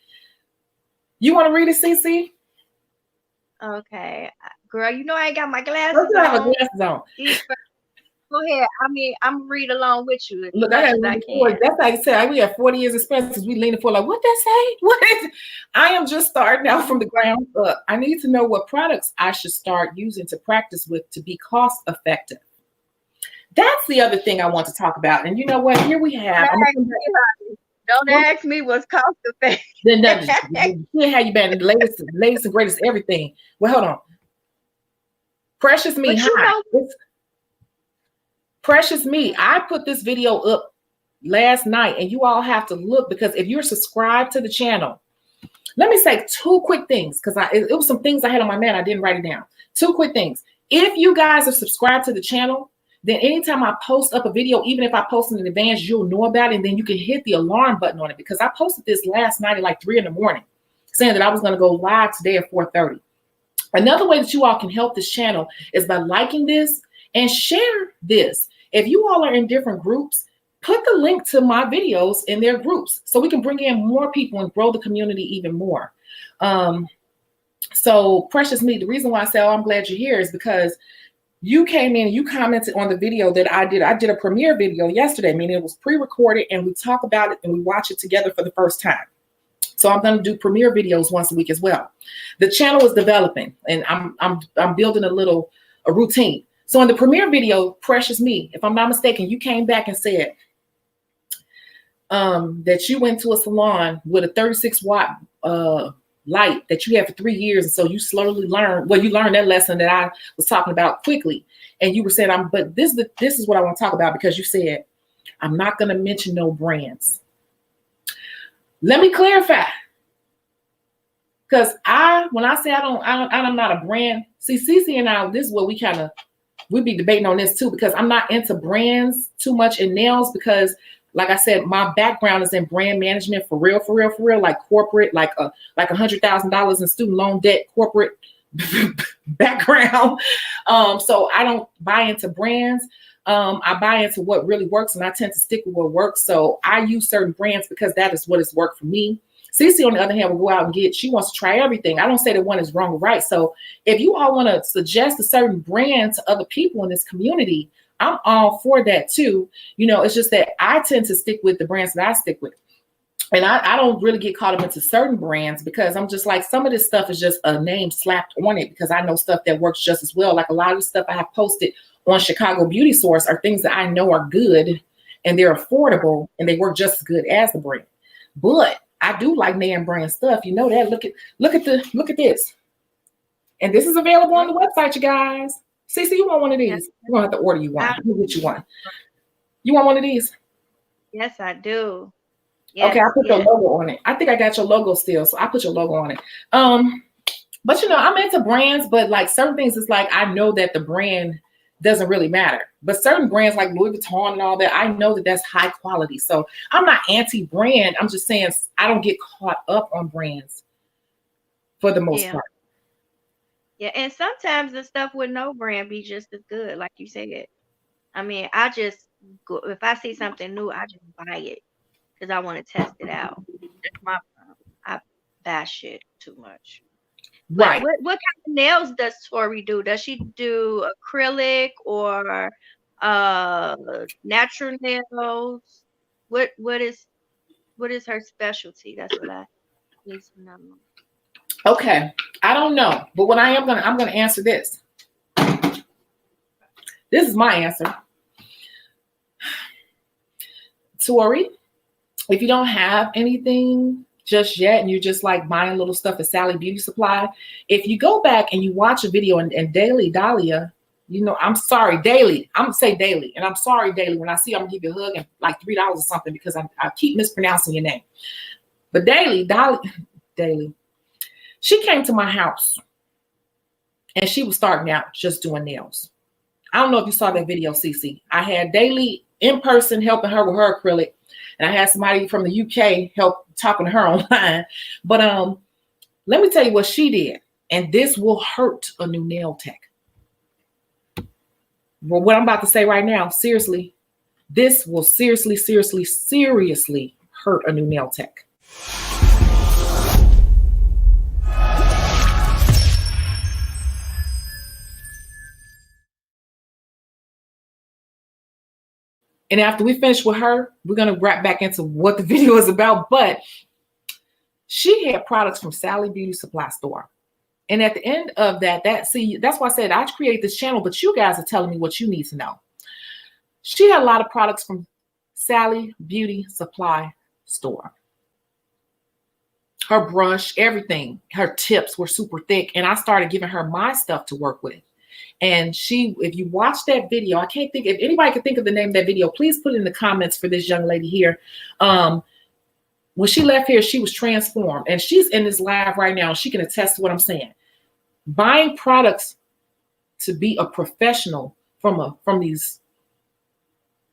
You want to read it, Cece? Okay, girl. You know I ain't got my glasses on. I have glasses on. Go ahead. I mean, I'm read along with you. Look, that's how you say. We have 40 years experience. We leaning for like, what that say? What is? I am just starting out from the ground up. I need to know what products I should start using to practice with to be cost effective. That's the other thing I want to talk about. And you know what? Here we have. Don't ask me what's cost effective. Then how you been? The latest and greatest everything. Well, hold on. Precious Me. Precious Me. I put this video up last night, and you all have to look because if you're subscribed to the channel, let me say 2 quick things because it was some things I had on my mind. I didn't write it down. 2 quick things. If you guys are subscribed to the channel, then anytime I post up a video, even if I post it in advance, you'll know about it, and then you can hit the alarm button on it because I posted this last night at like 3 a.m, saying that I was going to go live today at 4:30. Another way that you all can help this channel is by liking this and share this. If you all are in different groups, put the link to my videos in their groups so we can bring in more people and grow the community even more. So Precious Me, the reason why I say, oh, I'm glad you're here is because You came in and you commented on the video that I did. I did a premiere video yesterday, meaning it was pre-recorded, and we talk about it and we watch it together for the first time. So I'm going to do premiere videos once a week as well. The channel is developing, and I'm building a routine. So in the premiere video, Precious Me, if I'm not mistaken, you came back and said that you went to a salon with a 36-watt light that you had for 3 years, and so you slowly learned. Well, you learned that lesson that I was talking about quickly, and you were saying, But this is what I want to talk about, because you said I'm not going to mention no brands. Let me clarify, because when I say I'm not a brand. See, Cece and I, this is what we be debating on this too, because I'm not into brands too much in nails, because like I said, my background is in brand management for real, like corporate, like $100,000 in student loan debt, corporate background. So I don't buy into brands. I buy into what really works, and I tend to stick with what works. So I use certain brands because that is what has worked for me. Cece, on the other hand, will go out and she wants to try everything. I don't say that one is wrong or right. So if you all want to suggest a certain brand to other people in this community, I'm all for that too. It's just that I tend to stick with the brands that I stick with. And I don't really get caught up into certain brands, because I'm just like, some of this stuff is just a name slapped on it, because I know stuff that works just as well. Like a lot of the stuff I have posted on Chicago Beauty Source are things that I know are good and they're affordable and they work just as good as the brand. But I do like name brand stuff. You know that. Look at this. And this is available on the website, you guys. Cece, you want one of these? You're gonna have to order you one. Let me get you one. You want one of these? Yes, I do. Yes, okay, I put your logo on it. I think I got your logo still, so I put your logo on it. But I'm into brands, but like certain things, it's like I know that the brand doesn't really matter. But certain brands like Louis Vuitton and all that, I know that that's high quality. So I'm not anti-brand. I'm just saying I don't get caught up on brands for the most part. Yeah, and sometimes the stuff with no brand be just as good, like you said. I mean, I just go, if I see something new, I just buy it because I want to test it out. That's my problem. I buy shit too much. Right. But what kind of nails does Tori do? Does she do acrylic or natural nails? What is her specialty? That's what I need to know. Okay, I don't know, but what I'm gonna answer this. This is my answer. Tori, if you don't have anything just yet and you're just like buying little stuff at Sally Beauty Supply, if you go back and you watch a video and Daily Dahlia, I'm sorry, Daily. I'm gonna say Daily, and I'm sorry, Daily. When I see you, I'm gonna give you a hug and like $3 or something, because I keep mispronouncing your name. But Daily, she came to my house and she was starting out just doing nails. I don't know if you saw that video, Cece. I had Daily in person helping her with her acrylic, and I had somebody from the UK help talking to her online. But let me tell you what she did, and this will hurt a new nail tech. Well, what I'm about to say right now, seriously, this will seriously hurt a new nail tech. And after we finish with her, we're going to wrap back into what the video is about. But she had products from Sally Beauty Supply Store. And at the end of that's why I said I create this channel, but you guys are telling me what you need to know. She had a lot of products from Sally Beauty Supply Store. Her brush, everything, her tips were super thick. And I started giving her my stuff to work with. And if you watch that video, I can't think, if anybody can think of the name of that video, please put it in the comments for this young lady here. When she left here, she was transformed, and she's in this live right now. She can attest to what I'm saying. Buying products to be a professional from these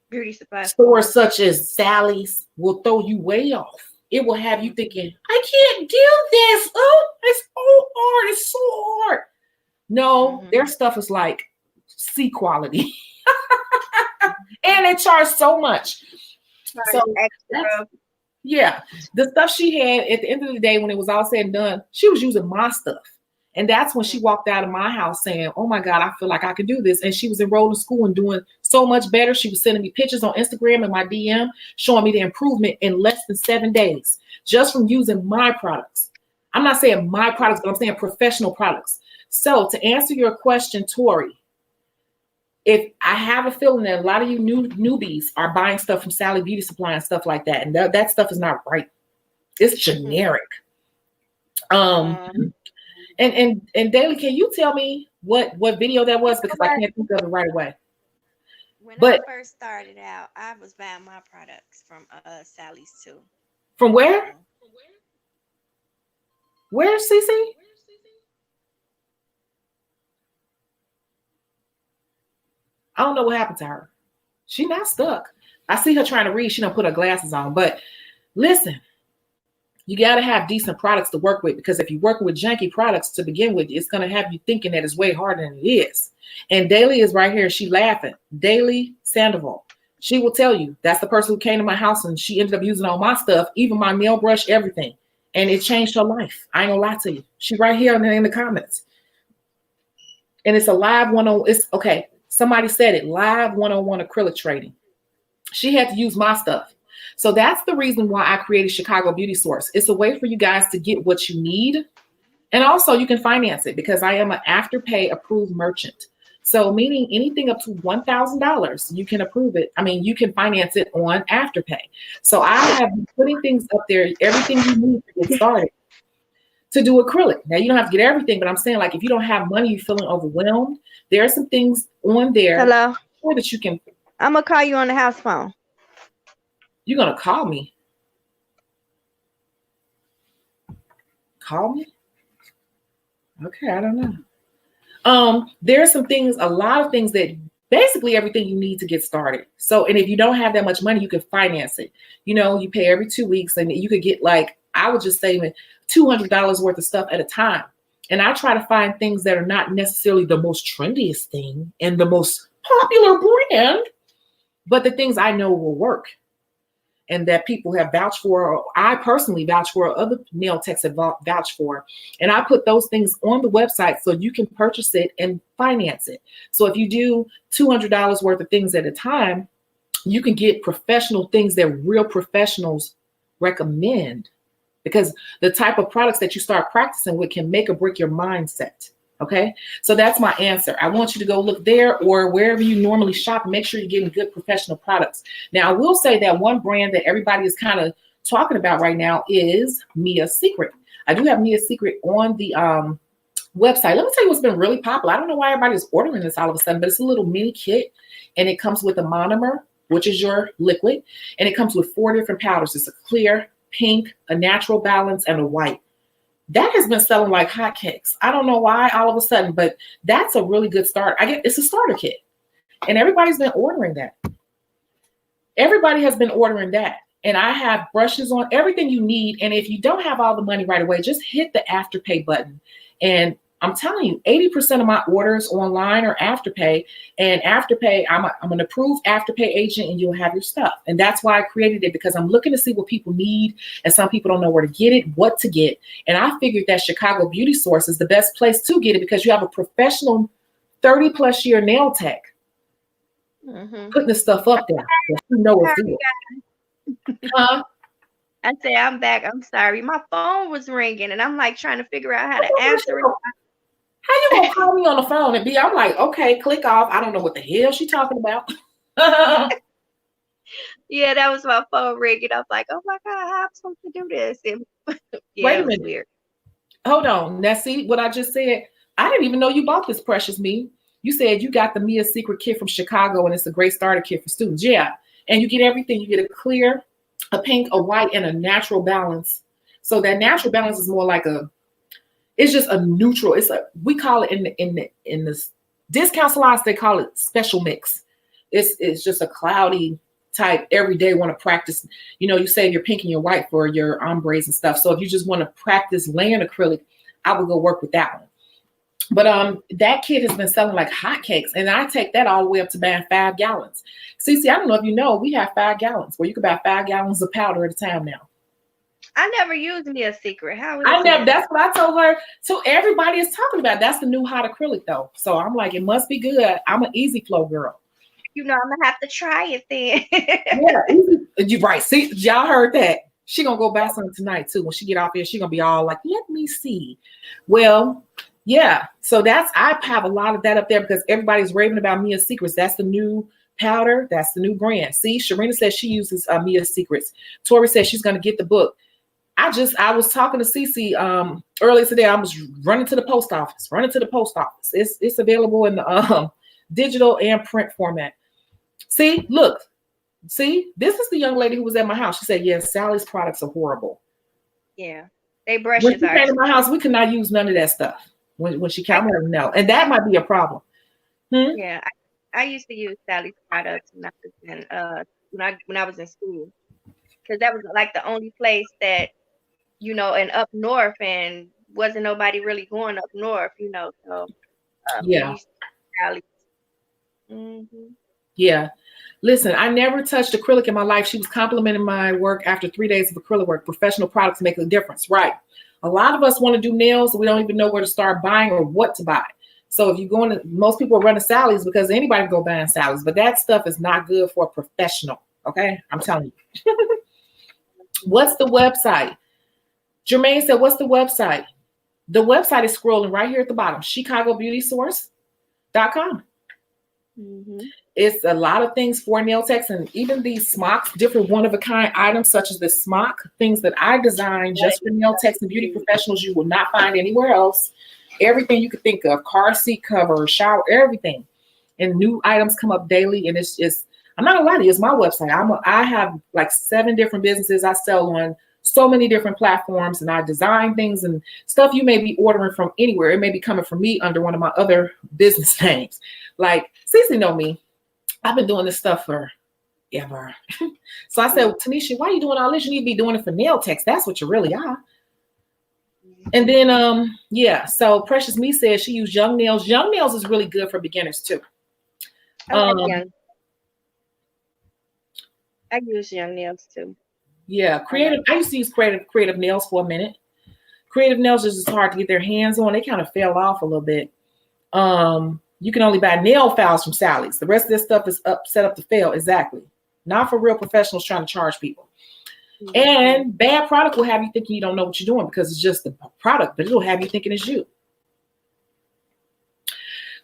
beauty supply stores such as Sally's will throw you way off. It will have you thinking, I can't do this. Oh, it's so hard. It's so hard. No, their stuff is like C quality. And they charge so much. So yeah, the stuff she had at the end of the day, when it was all said and done, she was using my stuff. And that's when she walked out of my house saying, oh my God, I feel like I could do this. And she was enrolled in school and doing so much better. She was sending me pictures on Instagram and my DM showing me the improvement in less than 7 days just from using my products. I'm not saying my products, but I'm saying professional products. So to answer your question, Tori, if I have a feeling that a lot of you newbies are buying stuff from Sally Beauty Supply and stuff like that, and that stuff is not right. It's generic. And Daily, can you tell me what video that was, because I can't think of it right away. When I first started out, I was buying my products from Sally's too. From where? Where, Cece? I don't know what happened to her. She's not stuck. I see her trying to read. She don't put her glasses on. But listen, you got to have decent products to work with, because if you're working with janky products to begin with, it's going to have you thinking that it's way harder than it is. And Daily is right here. She laughing. Daily Sandoval. She will tell you that's the person who came to my house and she ended up using all my stuff, even my nail brush, everything. And it changed her life. I ain't gonna lie to you. She right here in the comments. And it's a live 101. It's okay. Somebody said it, live 101 acrylic trading. She had to use my stuff. So that's the reason why I created Chicago Beauty Source. It's a way for you guys to get what you need. And also you can finance it, because I am an Afterpay approved merchant. So meaning anything up to $1,000, you can approve it. I mean, you can finance it on Afterpay. So I have been putting things up there, everything you need to get started to do acrylic. Now you don't have to get everything, but I'm saying, like, if you don't have money, you're feeling overwhelmed, there are some things on there. Hello. That you can. I'm gonna call you on the house phone. You're gonna call me? Call me? Okay, I don't know. There are some things, a lot of things that basically everything you need to get started. So, and if you don't have that much money, you can finance it. You know, you pay every 2 weeks, and you could get, like, I would just say $200 worth of stuff at a time. And I try to find things that are not necessarily the most trendiest thing and the most popular brand, but the things I know will work and that people have vouched for, or I personally vouch for, or other nail techs have vouched for. And I put those things on the website so you can purchase it and finance it. So if you do $200 worth of things at a time, you can get professional things that real professionals recommend, because the type of products that you start practicing with can make or break your mindset. Okay, so that's my answer. I want you to go look there or wherever you normally shop. Make sure you're getting good professional products. Now, I will say that one brand that everybody is kind of talking about right now is Mia's Secret. I do have Mia's Secret on the website. Let me tell you what's been really popular. I don't know why everybody's ordering this all of a sudden, but it's a little mini kit, and it comes with a monomer, which is your liquid, and it comes with 4 different powders. It's a clear, pink, a natural balance, and a white. That has been selling like hotcakes. I don't know why all of a sudden, but that's a really good start. It's a starter kit, and everybody's been ordering that. Everybody has been ordering that. And I have brushes on, everything you need. And if you don't have all the money right away, just hit the Afterpay button. And I'm telling you, 80% of my orders online are Afterpay. And Afterpay, I'm an approved Afterpay agent, and you'll have your stuff. And that's why I created it, because I'm looking to see what people need. And some people don't know where to get it, what to get. And I figured that Chicago Beauty Source is the best place to get it, because you have a professional 30+ year nail tech putting the stuff up there. You know what's good. Huh? I say I'm back. I'm sorry. My phone was ringing, and I'm like trying to figure out how to answer it. How you gonna call me on the phone and I'm like, okay, click off. I don't know what the hell she talking about. Yeah, that was my phone ringing. I was like, oh my God, how am I supposed to do this? And yeah, Wait a it was minute. weird. Hold on. Now see what I just said? I didn't even know you bought this, Precious Me. You said you got the Mia's Secret kit from Chicago, and it's a great starter kit for students. Yeah. And you get everything. You get a clear, a pink, a white, and a natural balance. So that natural balance is more like it's just a neutral. We call it in the discount salons, they call it special mix. It's just a cloudy type every day want to practice. You know, you save your pink and your white for your ombres and stuff. So if you just want to practice laying acrylic, I would go work with that one. But that kit has been selling like hotcakes, and I take that all the way up to buying 5 gallons. Cece, I don't know if you know, we have 5 gallons where you can buy 5 gallons of powder at a time now. I never used Mia Secret. How is I never. that? That's what I told her. So everybody is talking about. That's the new hot acrylic though. So I'm like, it must be good. I'm an easy flow girl. You know, I'm gonna have to try it then. Yeah, easy. You right. See, y'all heard that. She gonna go buy something tonight too. When she get off here, she gonna be all like, "Let me see." Well, yeah. So that's I have a lot of that up there because everybody's raving about Mia Secrets. That's the new powder. That's the new brand. See, Sharina says she uses Mia Secrets. Tori says she's gonna get the book. I was talking to Cece earlier today. I was running to the post office. It's available in the digital and print format. See, look. See, this is the young lady who was at my house. She said, yes, Sally's products are horrible. Yeah. They When brushes she are. came to my house, we could not use none of that stuff. When she came, no. And that might be a problem. Yeah. I used to use Sally's products when I was in school. Because that was like the only place that, you know, and up north, and wasn't nobody really going up north, you know. So we Yeah. used to Sally's. Mm-hmm. Yeah. Listen, I never touched acrylic in my life. She was complimenting my work after 3 days of acrylic work. Professional products make a difference. Right. A lot of us want to do nails. So we don't even know where to start buying or what to buy. So if you go into, most people are running Sally's because anybody can go buying Sally's, but that stuff is not good for a professional. Okay. I'm telling you. What's the website? Jermaine said, what's the website? The website is scrolling right here at the bottom, chicagobeautysource.com. Mm-hmm. It's a lot of things for nail techs, and even these smocks, different one-of-a-kind items such as this smock, things that I designed just for nail techs and beauty professionals you will not find anywhere else. Everything you could think of, car seat cover, shower, everything. And new items come up daily, and it's just, I'm not gonna lie to you, it's my website. I have like 7 different businesses I sell on so many different platforms, and I design things and stuff you may be ordering from anywhere. It may be coming from me under one of my other business names. Like Cece know me. I've been doing this stuff forever. So I said, Tanisha, why are you doing all this? You need to be doing it for nail techs. That's what you really are. And then, yeah, so Precious Me says she used Young Nails. Young Nails is really good for beginners too. I use Young Nails too. Yeah, creative. I used to use creative nails for a minute. Creative nails is just hard to get their hands on. They kind of fell off a little bit. You can only buy nail files from Sally's. The rest of this stuff is set up to fail. Exactly. Not for real professionals trying to charge people. Mm-hmm. And bad product will have you thinking you don't know what you're doing because it's just the product, but it'll have you thinking it's you.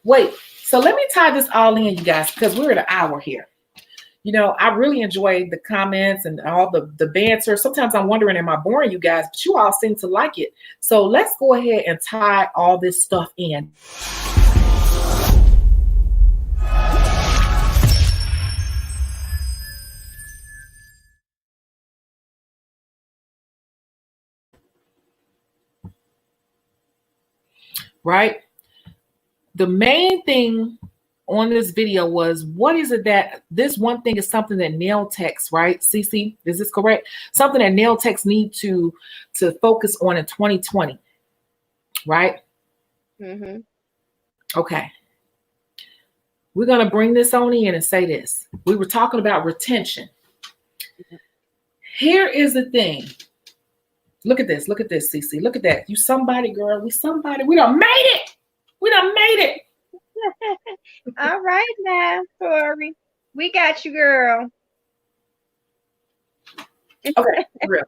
Wait, so let me tie this all in, you guys, because we're at an hour here. You know, I really enjoyed the comments and all the banter. Sometimes I'm wondering, am I boring you guys? But you all seem to like it. So let's go ahead and tie all this stuff in. Right? The main thing on this video was, what is it that this one thing is something that nail techs, right? Cece, is this correct? Something that nail techs need to focus on in 2020, right? Mm-hmm. Okay. We're going to bring this on in and say this. We were talking about retention. Here is the thing. Look at this, Cece. Look at that. You somebody, girl. We somebody. We done made it. We done made it. All right now, Tori. We got you, girl. Okay, real.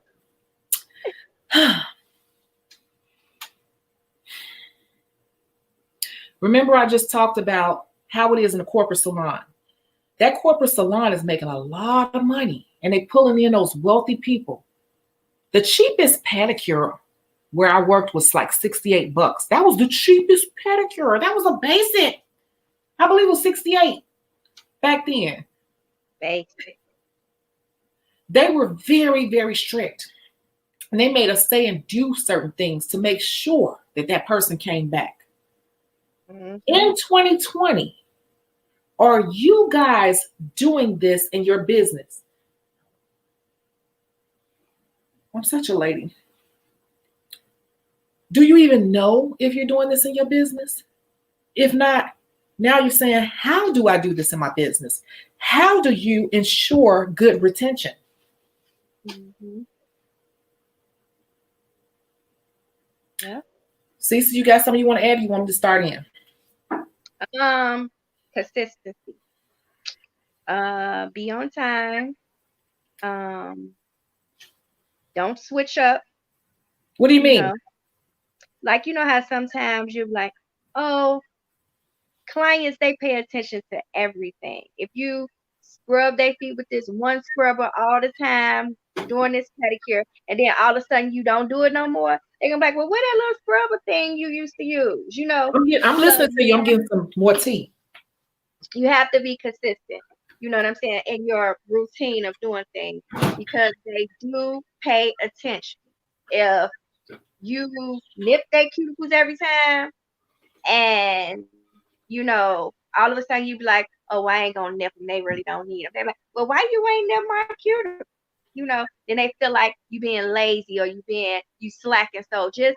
Remember, I just talked about how it is in a corporate salon. That corporate salon is making a lot of money, and they pulling in those wealthy people. The cheapest pedicure where I worked was like $68. That was the cheapest pedicure. That was a basic. I believe it was 68 back then. Basic. They were very, very strict. And they made us say and do certain things to make sure that that person came back. Mm-hmm. In 2020, are you guys doing this in your business? I'm such a lady. Do you even know if you're doing this in your business? If not, now you're saying, how do I do this in my business? How do you ensure good retention? Mm-hmm. Yeah. Cece, you got something you want to add? You want me to start in? Consistency. Be on time. Don't switch up. What do you mean? Know, like, you know how sometimes you're like, oh, clients, they pay attention to everything. If you scrub their feet with this one scrubber all the time, doing this pedicure, and then all of a sudden you don't do it no more, they're gonna be like, well, what that little scrubber thing you used to use, you know? I'm listening to you. I'm getting some more tea. You have to be consistent, you know what I'm saying, in your routine of doing things, because they do pay attention. If you nip their cuticles every time, and you know, all of a sudden you be like, oh, I ain't gonna nip them, they really don't need them. They're like, well, why you ain't nip my cuticle? You know, then they feel like you being lazy or you slacking. So just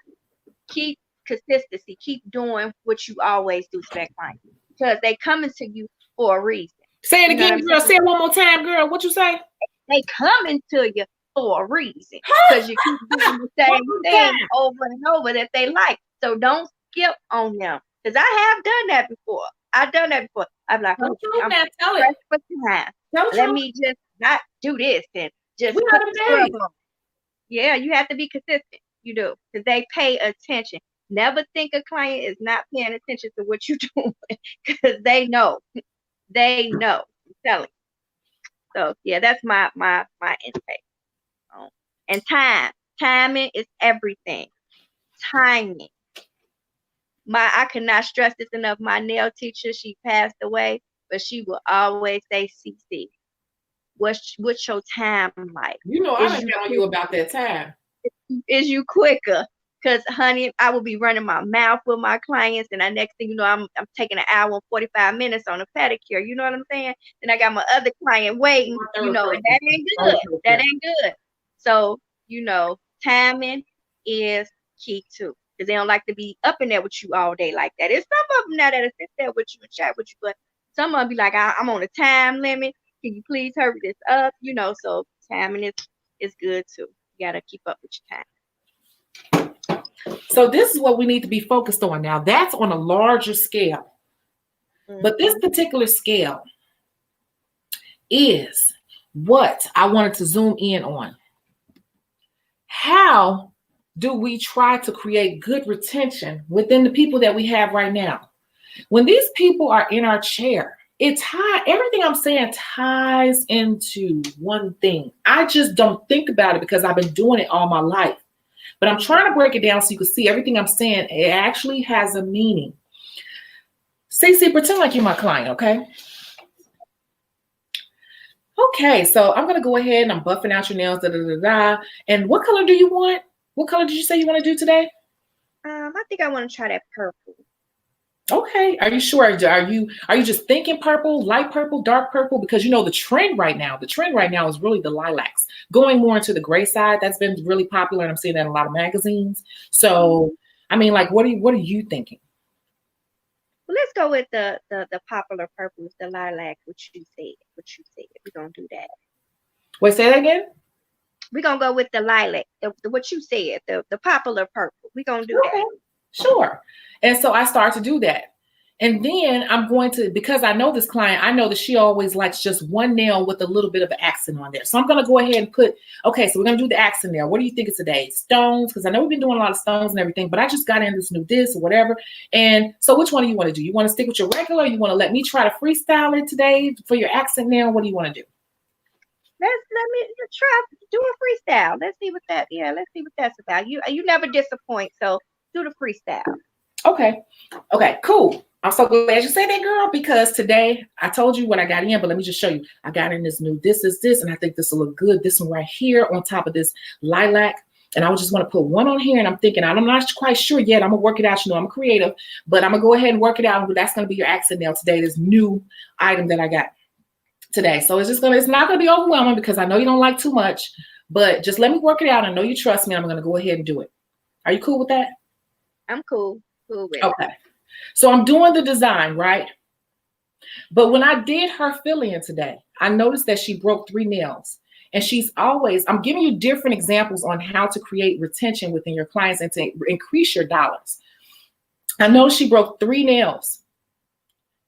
keep consistency, keep doing what you always do to that client, because they coming to you for a reason. Say it again, girl. Say it one more time, girl. What you say? They coming to you for a reason, because you keep doing the same thing over and over that they like. So don't skip on them, because I have done that before. I've done that before. I'm like, oh, I'm pressed for time. Let me just not do this and just put the scrub on. Yeah, you have to be consistent. You do, because they pay attention. Never think a client is not paying attention to what you're doing, because they know. They know. I'm telling you. So yeah, that's my intake. And timing is everything. Timing. I cannot stress this enough. My nail teacher, she passed away, but she will always say, CC, what's your time like? You know, I didn't tell you about that time. Is you quicker? Because, honey, I will be running my mouth with my clients, and the next thing you know, I'm taking an hour and 45 minutes on a pedicure. You know what I'm saying? Then I got my other client waiting. You know, and that ain't good. That ain't good. So, you know, timing is key too, because they don't like to be up in there with you all day like that. There's some of them now that'll sit there with you and chat with you, but some of them be like, I'm on a time limit. Can you please hurry this up? You know, so timing is good too. You gotta keep up with your time. So this is what we need to be focused on now. That's on a larger scale. Mm-hmm. But this particular scale is what I wanted to zoom in on. How do we try to create good retention within the people that we have right now? When these people are in our chair, everything I'm saying ties into one thing. I just don't think about it because I've been doing it all my life. But I'm trying to break it down so you can see everything I'm saying. It actually has a meaning. Cece, pretend like you're my client, okay? Okay, so I'm going to go ahead and I'm buffing out your nails, And what color do you want? What color did you say you want to do today? I think I want to try that purple. Okay, are you sure? Are you just thinking purple, light purple, dark purple? Because you know the trend right now is really the lilacs, going more into the gray side. That's been really popular, and I'm seeing that in a lot of magazines. So, I mean, like, what are you thinking? Well, let's go with the popular purples, the lilac. What you said. We're gonna do that. Wait, say that again. We're gonna go with the lilac. What you said, the popular purple. We're gonna do that. Sure. And so I start to do that. And then I'm going to, because I know this client, I know that she always likes just one nail with a little bit of an accent on there. So I'm going to go ahead and okay, so we're going to do the accent nail. What do you think it's today? Stones? Because I know we've been doing a lot of stones and everything, but I just got into this or whatever. And so which one do you want to do? You want to stick with your regular, or you want to let me try to freestyle it today for your accent nail? What do you want to do? Let me try do a freestyle. Let's see what that's about. You never disappoint, so do the freestyle. Okay, cool. I'm so glad you said that, girl, because today I told you what I got in, but let me just show you. I got in this new this, and I think this will look good. This one right here on top of this lilac. And I just want to put one on here, and I'm thinking, I'm not quite sure yet. I'm going to work it out. You know, I'm creative, but I'm going to go ahead and work it out. That's going to be your accent nail today, this new item that I got today. So it's not going to be overwhelming because I know you don't like too much, but just let me work it out. I know you trust me. I'm going to go ahead and do it. Are you cool with that? I'm cool with it. Okay. So I'm doing the design, right? But when I did her fill-in today, I noticed that she broke 3 nails. And I'm giving you different examples on how to create retention within your clients and to increase your dollars. I know she broke 3 nails.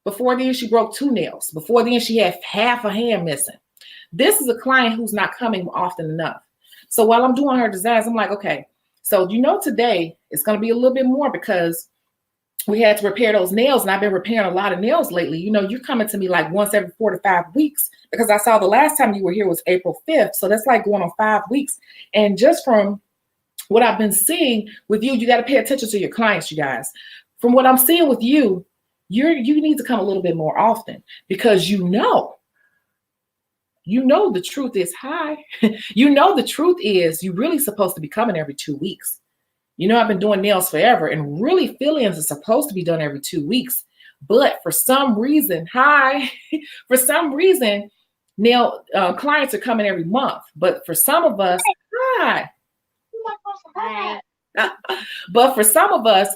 Before then, she broke 2 nails. Before then, she had half a hand missing. This is a client who's not coming often enough. So while I'm doing her designs, I'm like, okay, so today it's going to be a little bit more because we had to repair those nails, and I've been repairing a lot of nails lately. You're coming to me like once every 4 to 5 weeks because I saw the last time you were here was April 5th. So that's like going on 5 weeks. And just from what I've been seeing with you, you got to pay attention to your clients, you guys. From what I'm seeing with you, you need to come a little bit more often because the truth is the truth is you're really supposed to be coming every 2 weeks. I've been doing nails forever, and really fill-ins are supposed to be done every 2 weeks. But for some reason, nail clients are coming every month. But for some of us, but for some of us,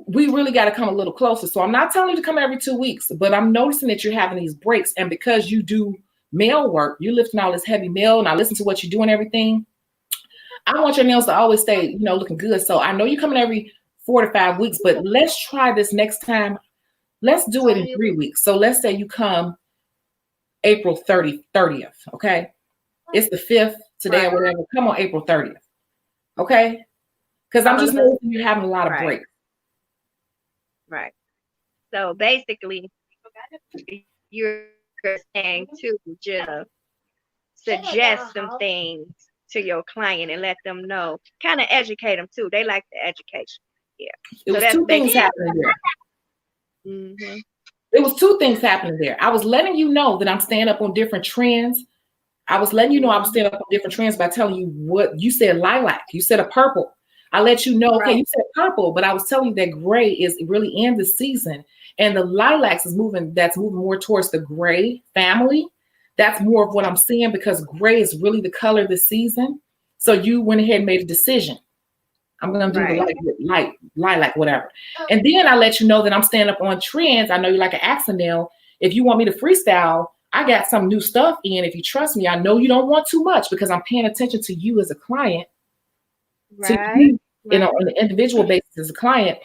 we really got to come a little closer. So I'm not telling you to come every 2 weeks, but I'm noticing that you're having these breaks. And because you do nail work, you're lifting all this heavy nail, and I listen to what you do and everything. I want your nails to always stay, looking good. So I know you're coming every 4 to 5 weeks, but let's try this next time. Let's do it in 3 weeks. So let's say you come April 30th. Okay. It's the 5th today or whatever. Come on April 30th. Okay. Because I'm just noticing you're having a lot of breaks. Right. So basically, you're saying to just suggest some things to your client and let them know, kind of educate them too. They like the education. Yeah. It was 2 things happening there. Mm-hmm. It was 2 things happening there. I was letting you know that I'm staying up on different trends. I was letting you know I was staying up on different trends by telling you what you said. Lilac. You said a purple. I let you know, okay, you said purple, but I was telling you that gray is really in the season, and the lilacs is moving. That's moving more towards the gray family. That's more of what I'm seeing because gray is really the color of the season. So you went ahead and made a decision. I'm going to do the lilac, whatever. And then I let you know that I'm staying up on trends. I know you like an accent nail. If you want me to freestyle, I got some new stuff in. If you trust me, I know you don't want too much because I'm paying attention to you as a client. To you, on an individual basis as a client.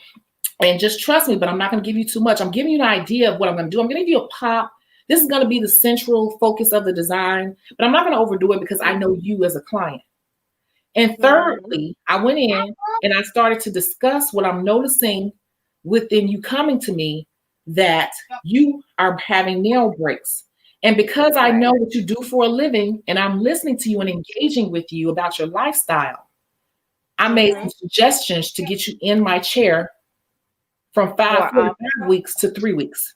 And just trust me, but I'm not going to give you too much. I'm giving you an idea of what I'm going to do. I'm going to give you a pop. This is going to be the central focus of the design, but I'm not going to overdo it because I know you as a client. And thirdly, I went in and I started to discuss what I'm noticing within you coming to me, that you are having nail breaks. And because I know what you do for a living and I'm listening to you and engaging with you about your lifestyle, I made some suggestions to get you in my chair from 5 weeks to 3 weeks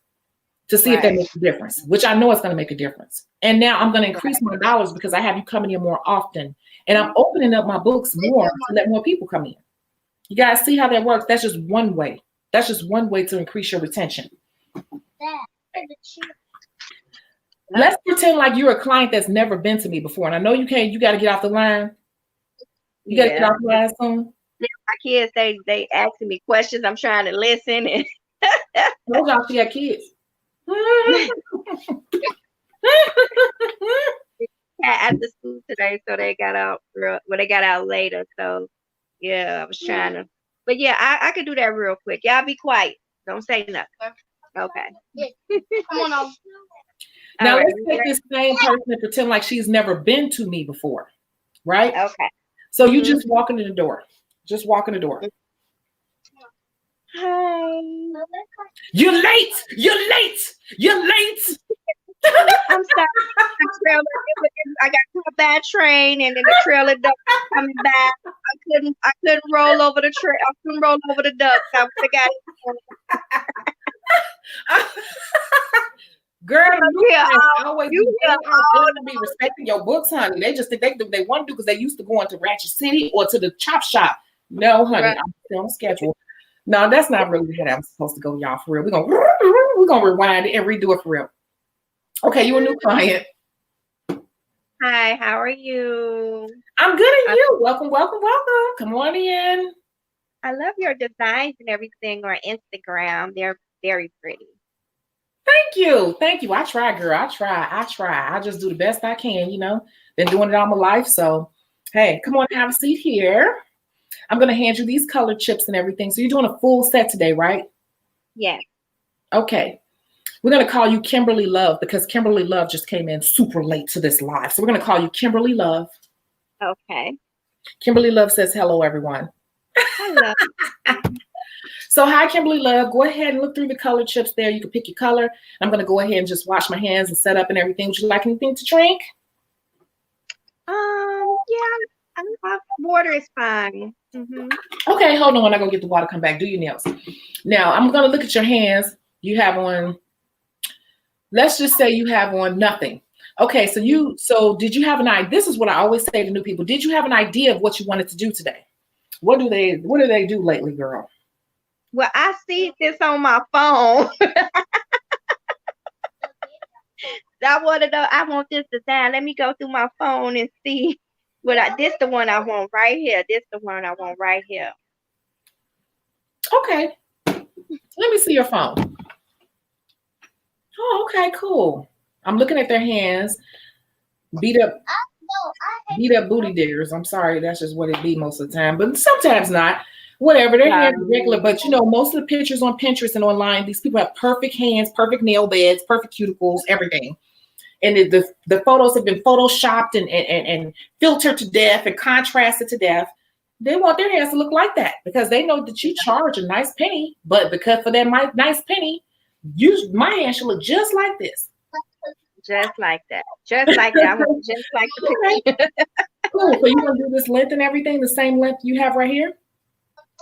to see if that makes a difference, which I know it's going to make a difference. And now I'm going to increase my dollars because I have you coming in more often. And I'm opening up my books more to let more people come in. You guys see how that works? That's just one way. That's just one way to increase your retention. Let's pretend like you're a client that's never been to me before. And I know you can't, you got to get off the line. You got to get off the line soon. My kids, they asking me questions. I'm trying to listen. And told y'all she got kids. After school today, so they got out. They got out later. So yeah, I was trying to. But yeah, I could do that real quick. Y'all be quiet. Don't say nothing. Okay. Come on. Now let's take this same person and pretend like she's never been to me before, right? Okay. So you just walk into the door. Just walk in the door. Hi. You're late. You're late. You're late. I'm sorry. I got caught by a train, and then the trailer duck was coming back. I couldn't roll over the trail. I couldn't roll over the ducks. I would have got it. Girl, you be respecting your books, honey. They just think they want to do because they used to go into Ratchet City or to the chop shop. No, honey, I'm still on schedule. No, that's not really how I'm supposed to go, y'all. For real, we're gonna rewind it and redo it for real. Okay, you a new client. Hi, how are you? I'm good, and you? Welcome. Come on in. I love your designs and everything on Instagram. They're very pretty. Thank you. Thank you. I try, girl. I try. I just do the best I can, Been doing it all my life. So, hey, come on, have a seat here. I'm going to hand you these color chips and everything. So you're doing a full set today, right? Yes. Okay. We're going to call you Kimberly Love because Kimberly Love just came in super late to this live. So we're going to call you Kimberly Love. Okay. Kimberly Love says hello, everyone. Hello. So hi, Kimberly Love. Go ahead and look through the color chips there. You can pick your color. I'm going to go ahead and just wash my hands and set up and everything. Would you like anything to drink? Yeah, water is fine. Okay, hold on. When I go get the water, come back. Do your nails. Now, I'm going to look at your hands. You have on, let's just say you have on nothing. Okay, so did you have an idea? This is what I always say to new people. Did you have an idea of what you wanted to do today? What do they do lately, girl? Well, I see this on my phone. I want this design. Let me go through my phone and see this the one I want right here. This the one I want right here. Okay. Let me see your phone. Oh, okay, cool. I'm looking at their hands. Beat up booty diggers. I'm sorry, that's just what it be most of the time, but sometimes not. Whatever, their hands are regular, but most of the pictures on Pinterest and online, these people have perfect hands, perfect nail beds, perfect cuticles, everything. And the photos have been photoshopped and filtered to death and contrasted to death. They want their hands to look like that because they know that you charge a nice penny, but because for that nice penny, my hand should look just like this. Just like that. Just like that. I want just like the picture. Cool. So you want to do this length and everything, the same length you have right here?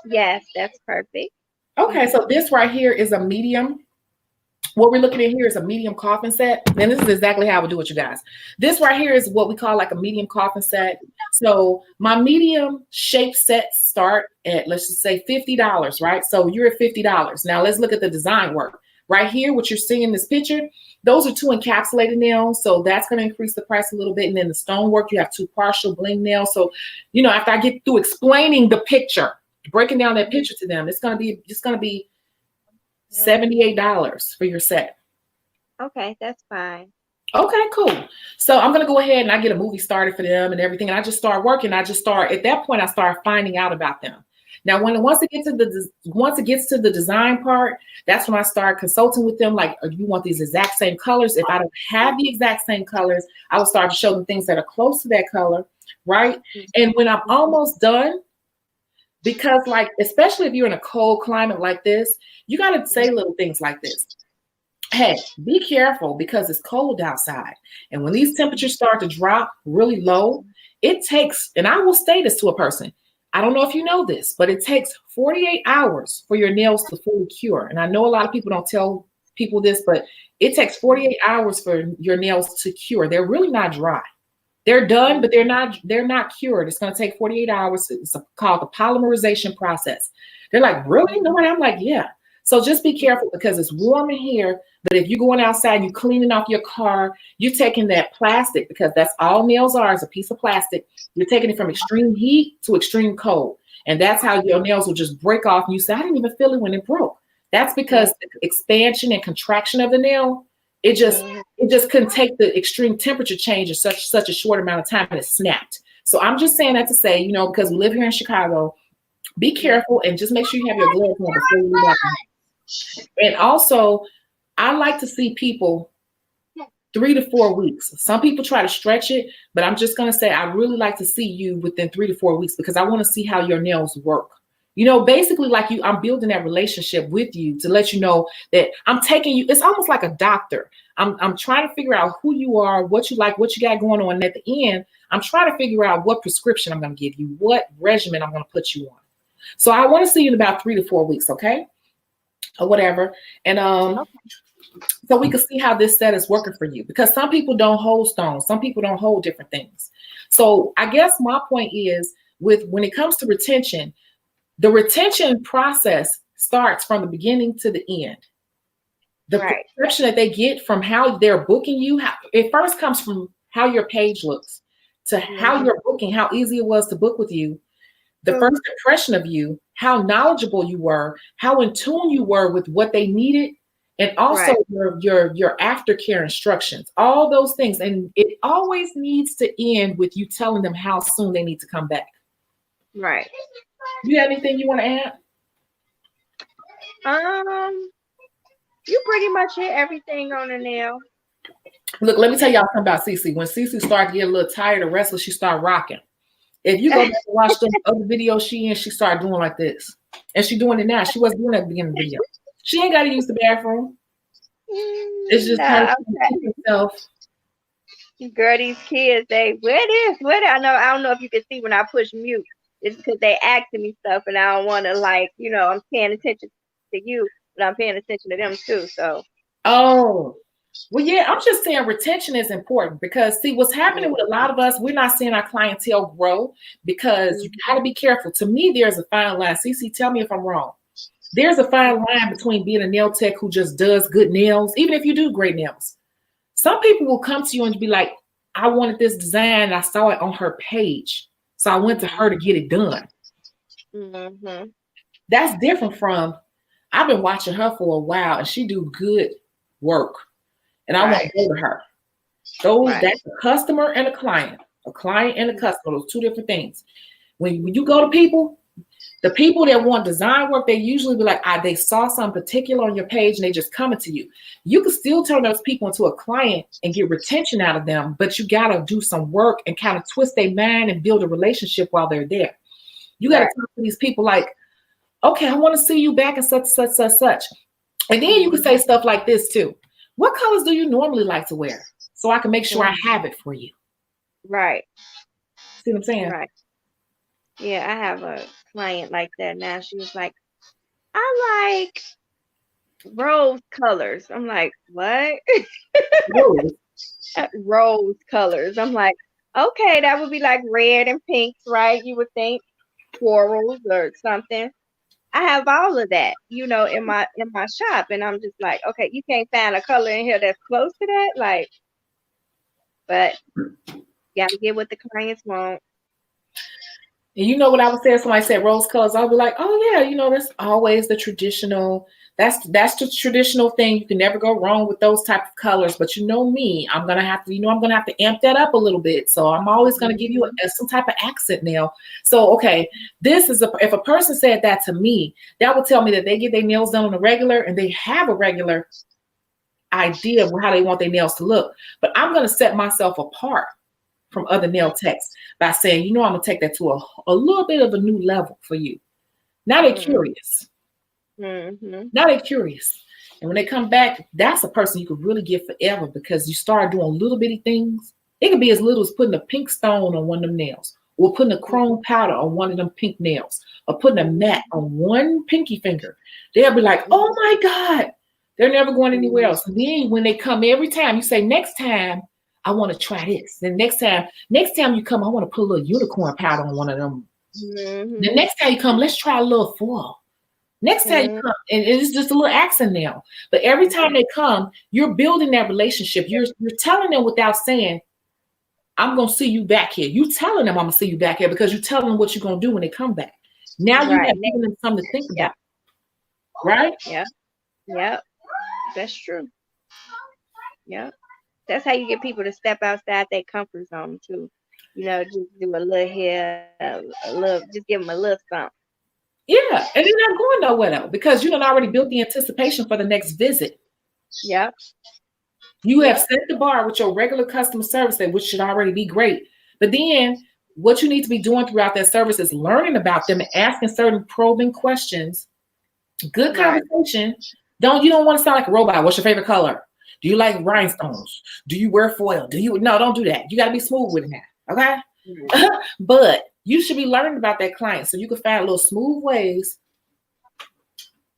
Yes, that's perfect. Okay, so this right here is a medium. What we're looking at here is a medium coffin set. And this is exactly how I would do it, you guys. This right here is what we call like a medium coffin set. So my medium shape sets start at, let's just say $50, right? So you're at $50. Now let's look at the design work. Right here, what you're seeing in this picture, those are 2 encapsulated nails. So that's going to increase the price a little bit. And then the stonework, you have 2 partial bling nails. So, after I get through explaining the picture, breaking down that picture to them, it's going to be $78 for your set. Okay, that's fine. Okay, cool. So I'm going to go ahead and I get a movie started for them and everything. And I just start working. At that point, I start finding out about them. Now, once it gets to the design part, that's when I start consulting with them. Like, you want these exact same colors? If I don't have the exact same colors, I will start to show them things that are close to that color, right? And when I'm almost done, because especially if you're in a cold climate like this, you got to say little things like this. Hey, be careful because it's cold outside. And when these temperatures start to drop really low, it takes, and I will say this to a person, I don't know if you know this, but it takes 48 hours for your nails to fully cure. And I know a lot of people don't tell people this, but it takes 48 hours for your nails to cure. They're really not dry. They're done, but they're not cured. It's going to take 48 hours. It's called the polymerization process. They're like, really? No, I'm like, yeah. So just be careful because it's warm in here. But if you're going outside, you're cleaning off your car, you're taking that plastic, because that's all nails are, is a piece of plastic. You're taking it from extreme heat to extreme cold. And that's how your nails will just break off. And you say, I didn't even feel it when it broke. That's because the expansion and contraction of the nail, it just couldn't take the extreme temperature change in such a short amount of time, and it snapped. So I'm just saying that to say, because we live here in Chicago, be careful and just make sure you have your gloves on before you leave out. And also, I like to see people 3 to 4 weeks. Some people try to stretch it, but I'm just going to say I really like to see you within 3 to 4 weeks because I want to see how your nails work. Basically I'm building that relationship with you to let you know that I'm taking you. It's almost like a doctor. I'm trying to figure out who you are, what you like, what you got going on. And at the end, I'm trying to figure out what prescription I'm going to give you, what regimen I'm going to put you on. So I want to see you in about 3 to 4 weeks, okay? Or whatever. And so we can see how this set is working for you, because some people don't hold stones. Some people don't hold different things. So I guess my point is when it comes to retention, the retention process starts from the beginning to the end. The perception that they get from how they're booking you, it first comes from how your page looks to how you're booking, how easy it was to book with you. The first impression of you, how knowledgeable you were, how in tune you were with what they needed, And also your aftercare instructions, all those things. And it always needs to end with you telling them how soon they need to come back. Right. Do you have anything you want to add? You pretty much hit everything on the nail. Look, let me tell y'all something about Cece. When Cece started getting a little tired or restless, she started rocking. If you go back and watch the other videos she started doing like this. And she's doing it now. She wasn't doing that at the beginning of the video. She ain't got to use the bathroom. It's just her herself. Girl, these kids, they I don't know if you can see when I push mute. It's because they asking me stuff and I don't want to, like, you know, I'm paying attention to you, but I'm paying attention to them too. So well, yeah, I'm just saying retention is important because see what's happening with a lot of us, we're not seeing our clientele grow because you got to be careful. To me, there's a fine line. Cece, tell me if I'm wrong. There's a fine line between being a nail tech who just does good nails, even if you do great nails. Some people will come to you and be like, I wanted this design. And I saw it on her page. So I went to her to get it done. That's different from, I've been watching her for a while and she do good work. And I want to go to her. That's a customer and a client and a customer. Those two different things. When you go to people, the people that want design work, they usually be like, they saw something particular on your page and they just coming to you. You can still turn those people into a client and get retention out of them, but you got to do some work and kind of twist their mind and build a relationship while they're there. You got to talk to these people like, okay, I want to see you back and such. And then you can say stuff like this too. What colors do you normally like to wear? So I can make sure I have it for you. Right. See what I'm saying? Right. Yeah, I have a client like that now. She was like, I like rose colors. I'm like, what? Rose colors. I'm like, okay, that would be like red and pinks, right? You would think florals or something. I have all of that, you know, in my shop, and I'm just like, okay, you can't find a color in here that's close to that, like, but you gotta get what the clients want. And you know what I would say if somebody said rose colors, I'll be like, oh yeah, you know, that's always the traditional. That's the traditional thing. You can never go wrong with those type of colors. But you know me, I'm gonna have to amp that up a little bit. So I'm always gonna give you some type of accent nail. So okay, if a person said that to me, that would tell me that they get their nails done on a regular and they have a regular idea of how they want their nails to look. But I'm gonna set myself apart from other nail techs by saying, you know, I'm gonna take that to a little bit of a new level for you. Now they're curious. Now they're curious. And when they come back, that's a person you could really get forever because you start doing little bitty things. It could be as little as putting a pink stone on one of them nails, or putting a chrome powder on one of them pink nails, or putting a mat on one pinky finger. They'll be like, oh my God, they're never going anywhere else. And then when they come every time, you say, next time, I want to try this. Then next time you come, I want to put a little unicorn powder on one of them. The next time you come, let's try a little foil. Next time you come, and it's just a little accent nail. But every time they come, you're building that relationship. You're telling them without saying, I'm going to see you back here. You telling them I'm going to see you back here because you're telling them what you're going to do when they come back. Now you have given them something to think about. Right? Yeah. Yeah. That's true. Yeah. That's how you get people to step outside their comfort zone too. You know, just do a little hair, just give them a little something. Yeah, and they're not going nowhere though because you done already built the anticipation for the next visit. Yeah. You have set the bar with your regular customer service, which should already be great. But then what you need to be doing throughout that service is learning about them and asking certain probing questions. Good conversation. You don't want to sound like a robot. What's your favorite color? Do you like rhinestones? Do you wear foil? No, don't do that. You got to be smooth with it now. Okay. But you should be learning about that client so you can find little smooth ways.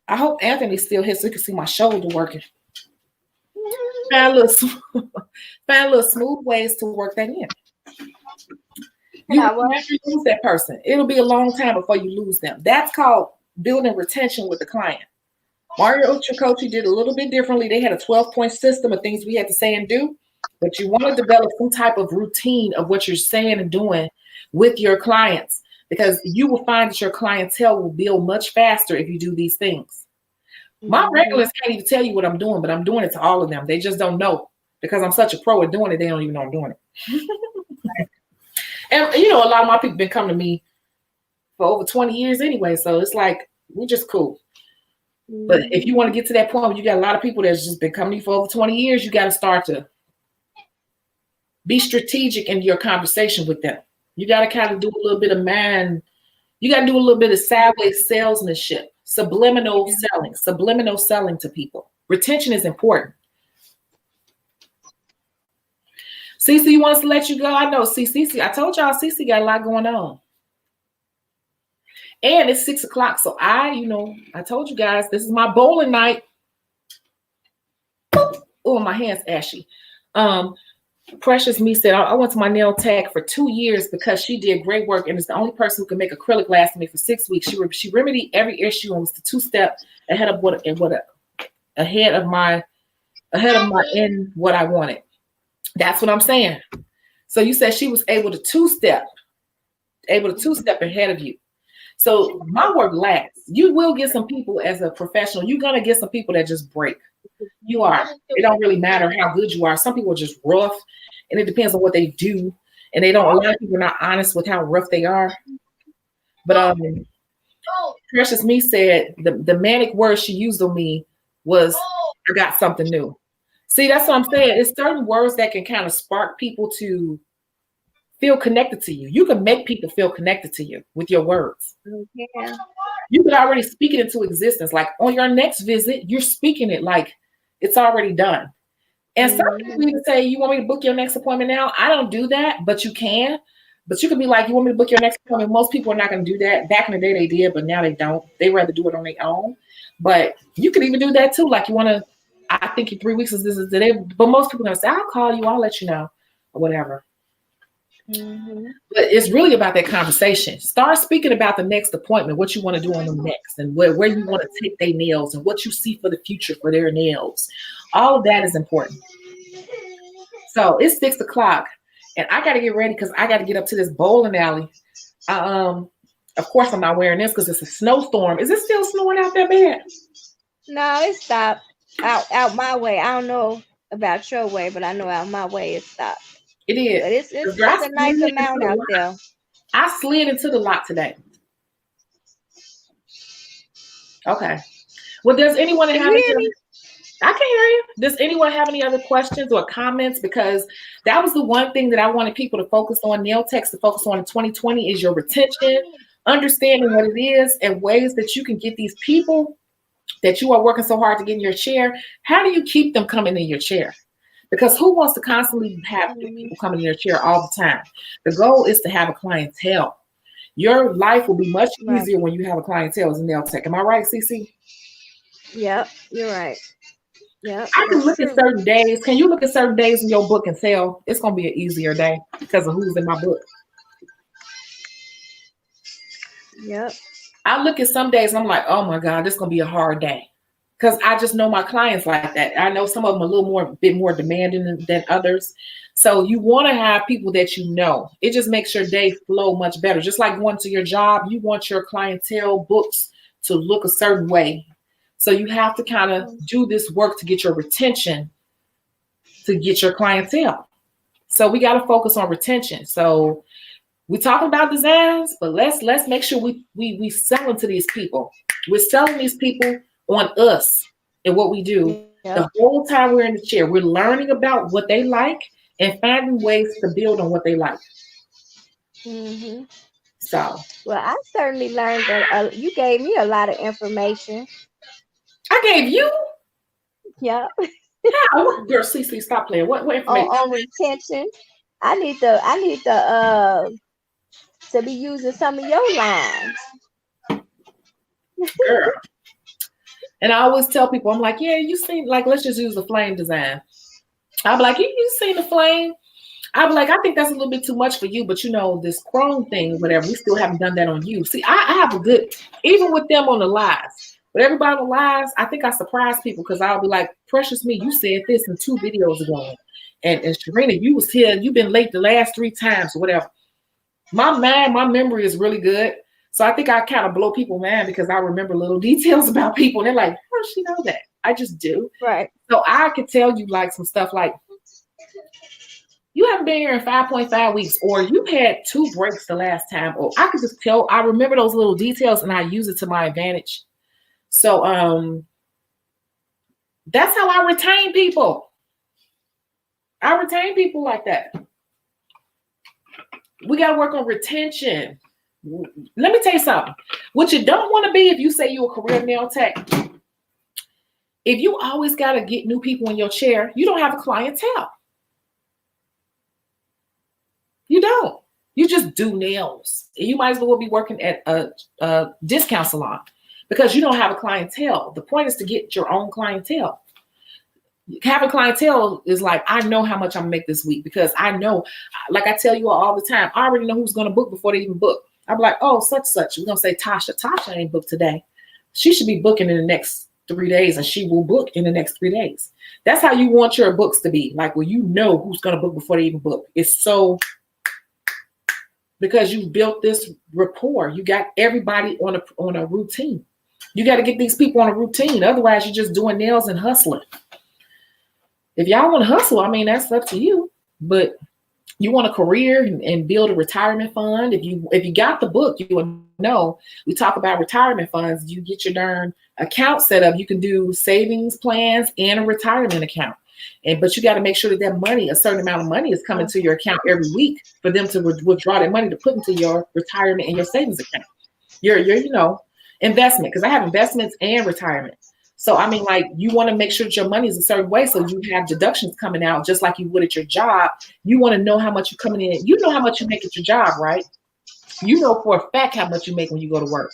I hope Anthony's still here so you can see my shoulder working. Find little smooth ways to work that in. You will never lose that person. It'll be a long time before you lose them. That's called building retention with the client. Mario Tricoci did a little bit differently. They had a 12-point system of things we had to say and do, but you want to develop some type of routine of what you're saying and doing with your clients because you will find that your clientele will build much faster if you do these things. My Mhm. regulars can't even tell you what I'm doing, but I'm doing it to all of them. They just don't know because I'm such a pro at doing it. They don't even know I'm doing it. And you know, a lot of my people been coming to me for over 20 years anyway. So it's like, we're just cool. But if you want to get to that point where you got a lot of people that's just been coming to you for over 20 years, you got to start to be strategic in your conversation with them. You got to kind of do a little bit of you got to do a little bit of sideways salesmanship, subliminal selling to people. Retention is important. Cece wants to let you go. I know, Cece. I told y'all Cece got a lot going on. And it's 6 o'clock. So I told you guys, this is my bowling night. Oh, my hand's ashy. Precious Me said, I went to my nail tech for 2 years because she did great work and is the only person who can make acrylic last me for 6 weeks. She remedied every issue and was the 2-step ahead of what I wanted. That's what I'm saying. So you said she was able to two-step ahead of you. So my work lasts. You will get some people as a professional. You're gonna get some people that just break. You are. It don't really matter how good you are. Some people are just rough, and it depends on what they do. And a lot of people are not honest with how rough they are. But Precious Me said the manic word she used on me was, I got something new. See, that's what I'm saying. It's certain words that can kind of spark people to feel connected to you. You can make people feel connected to you with your words. Yeah. You could already speak it into existence. Like on your next visit, you're speaking it like it's already done. And some people even say, you want me to book your next appointment now? I don't do that, but you can. But you could be like, you want me to book your next appointment? Most people are not going to do that. Back in the day, they did, but now they don't. They rather do it on their own. But you could even do that too. Like, you want to, I think in 3 weeks is today. But most people are going to say, I'll call you. I'll let you know or whatever. But it's really about that conversation. Start speaking about the next appointment, what you want to do on them next, and where you want to take their nails and what you see for the future for their nails. All of that is important. So it's 6 o'clock, and I got to get ready because I got to get up to this bowling alley. Of course, I'm not wearing this because it's a snowstorm. Is it still snowing out there bad? No, it stopped out my way. I don't know about your way, but I know out my way it stopped. It is. But it's a nice amount out there. I slid into the lot today. Okay. Well, does anyone have any? I can hear you. Does anyone have any other questions or comments? Because that was the one thing that I wanted people to focus on, nail techs to focus on in 2020 is your retention, understanding what it is and ways that you can get these people that you are working so hard to get in your chair. How do you keep them coming in your chair? Because who wants to constantly have people coming in your chair all the time? The goal is to have a clientele. Your life will be much easier when you have a clientele as a nail tech. Am I right, Cece? Yep, you're right. Yeah, I can look at certain days. Can you look at certain days in your book and tell it's going to be an easier day because of who's in my book? Yep. I look at some days and I'm like, oh my God, this is going to be a hard day. Because I just know my clients like that. I know some of them a bit more demanding than others. So you want to have people that you know. It just makes your day flow much better. Just like going to your job, you want your clientele books to look a certain way. So you have to kind of do this work to get your retention, to get your clientele. So we got to focus on retention. So we're talking about designs, but let's make sure we selling to these people. We're selling these people on us and what we do. The whole time we're in the chair, we're learning about what they like and finding ways to build on what they like. So, well, I certainly learned that you gave me a lot of information. I gave you? Yeah. How? Girl, Cece, stop playing. What information? On retention. I need to be using some of your lines. Girl. And I always tell people, I'm like, yeah, you seen, like, let's just use the flame design. I'll be like, you seen the flame? I'll be like, I think that's a little bit too much for you, but you know, this chrome thing, whatever, we still haven't done that on you. See, I have a good, even with them on the lives, but everybody on the lives, I think I surprise people because I'll be like, Precious Me, you said this in 2 videos ago. And Sharina, you was here, you've been late the last 3 times or whatever. My memory is really good. So I think I kind of blow people mad because I remember little details about people. And they're like, how does she know that? I just do. Right. So I could tell you like some stuff like, you haven't been here in 5.5 weeks, or you had 2 breaks the last time. Or I could just tell, I remember those little details and I use it to my advantage. So that's how I retain people. I retain people like that. We got to work on retention. Let me tell you something. What you don't want to be, if you say you're a career nail tech, if you always got to get new people in your chair, you don't have a clientele. You don't. You just do nails. You might as well be working at a discount salon because you don't have a clientele. The point is to get your own clientele. Having clientele is like, I know how much I'm gonna make this week because I know, like I tell you all the time, I already know who's gonna book before they even book. I'm like, oh, such. We're gonna say Tasha. Tasha ain't booked today. She should be booking in the next 3 days, and she will book in the next 3 days. That's how you want your books to be. Like, well, you know who's gonna book before they even book. It's so, because you built this rapport. You got everybody on a routine. You got to get these people on a routine. Otherwise, you're just doing nails and hustling. If y'all want to hustle, I mean, that's up to you. But you want a career and build a retirement fund. If you got the book, you will know. We talk about retirement funds. You get your darn account set up. You can do savings plans and a retirement account. But you got to make sure that money, a certain amount of money, is coming to your account every week for them to withdraw that money to put into your retirement and your savings account. Your investment, because I have investments and retirement. So I mean, like, you want to make sure that your money is a certain way, so you have deductions coming out just like you would at your job. You want to know how much you're coming in. You know how much you make at your job, right? You know for a fact how much you make when you go to work.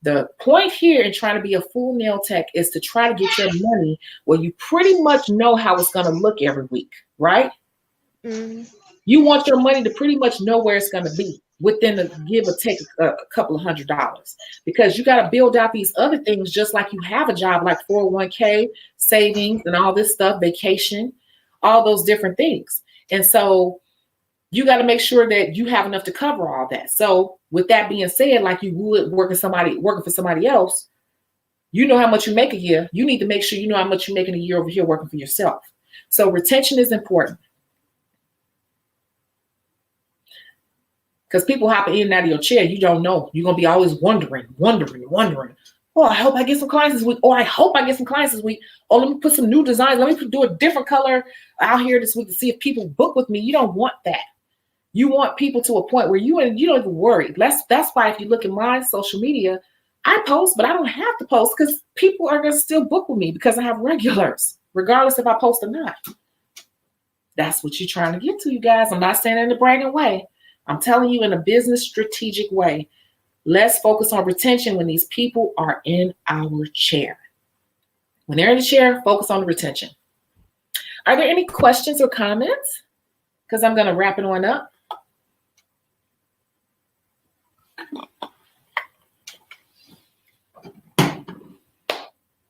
The point here in trying to be a full nail tech is to try to get your money where you pretty much know how it's going to look every week, right? Mm-hmm. You want your money to pretty much know where it's going to be within a give or take a couple of $100, because you got to build out these other things just like you have a job, like 401k, savings, and all this stuff, vacation, all those different things. And so you got to make sure that you have enough to cover all that. So with that being said, like you would working for somebody else, you know how much you make a year. You need to make sure you know how much you make in a year over here working for yourself. So retention is important. Because people hopping in and out of your chair, you don't know. You're going to be always wondering. Oh, I hope I get some clients this week. Or I hope I get some clients this week. Or let me put some new designs. Let me do a different color out here this week to see if people book with me. You don't want that. You want people to a point where you don't even worry. That's why if you look at my social media, I post, but I don't have to post because people are going to still book with me because I have regulars, regardless if I post or not. That's what you're trying to get to, you guys. I'm not saying it in a bragging way. I'm telling you in a business strategic way. Let's focus on retention when these people are in our chair. When they're in the chair, focus on the retention. Are there any questions or comments? Because I'm going to wrap it on up.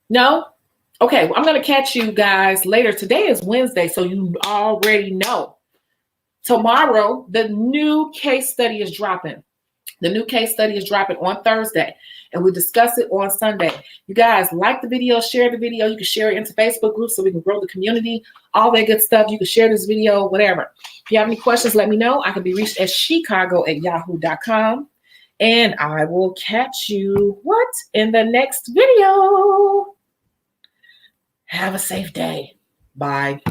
No? Okay, I'm going to catch you guys later. Today is Wednesday, so you already know. Tomorrow, the new case study is dropping. The new case study is dropping on Thursday, and we discuss it on Sunday. You guys like the video, share the video. You can share it into Facebook groups so we can grow the community, all that good stuff. You can share this video, whatever. If you have any questions, let me know. I can be reached at chicago@yahoo.com, and I will catch you, in the next video. Have a safe day. Bye.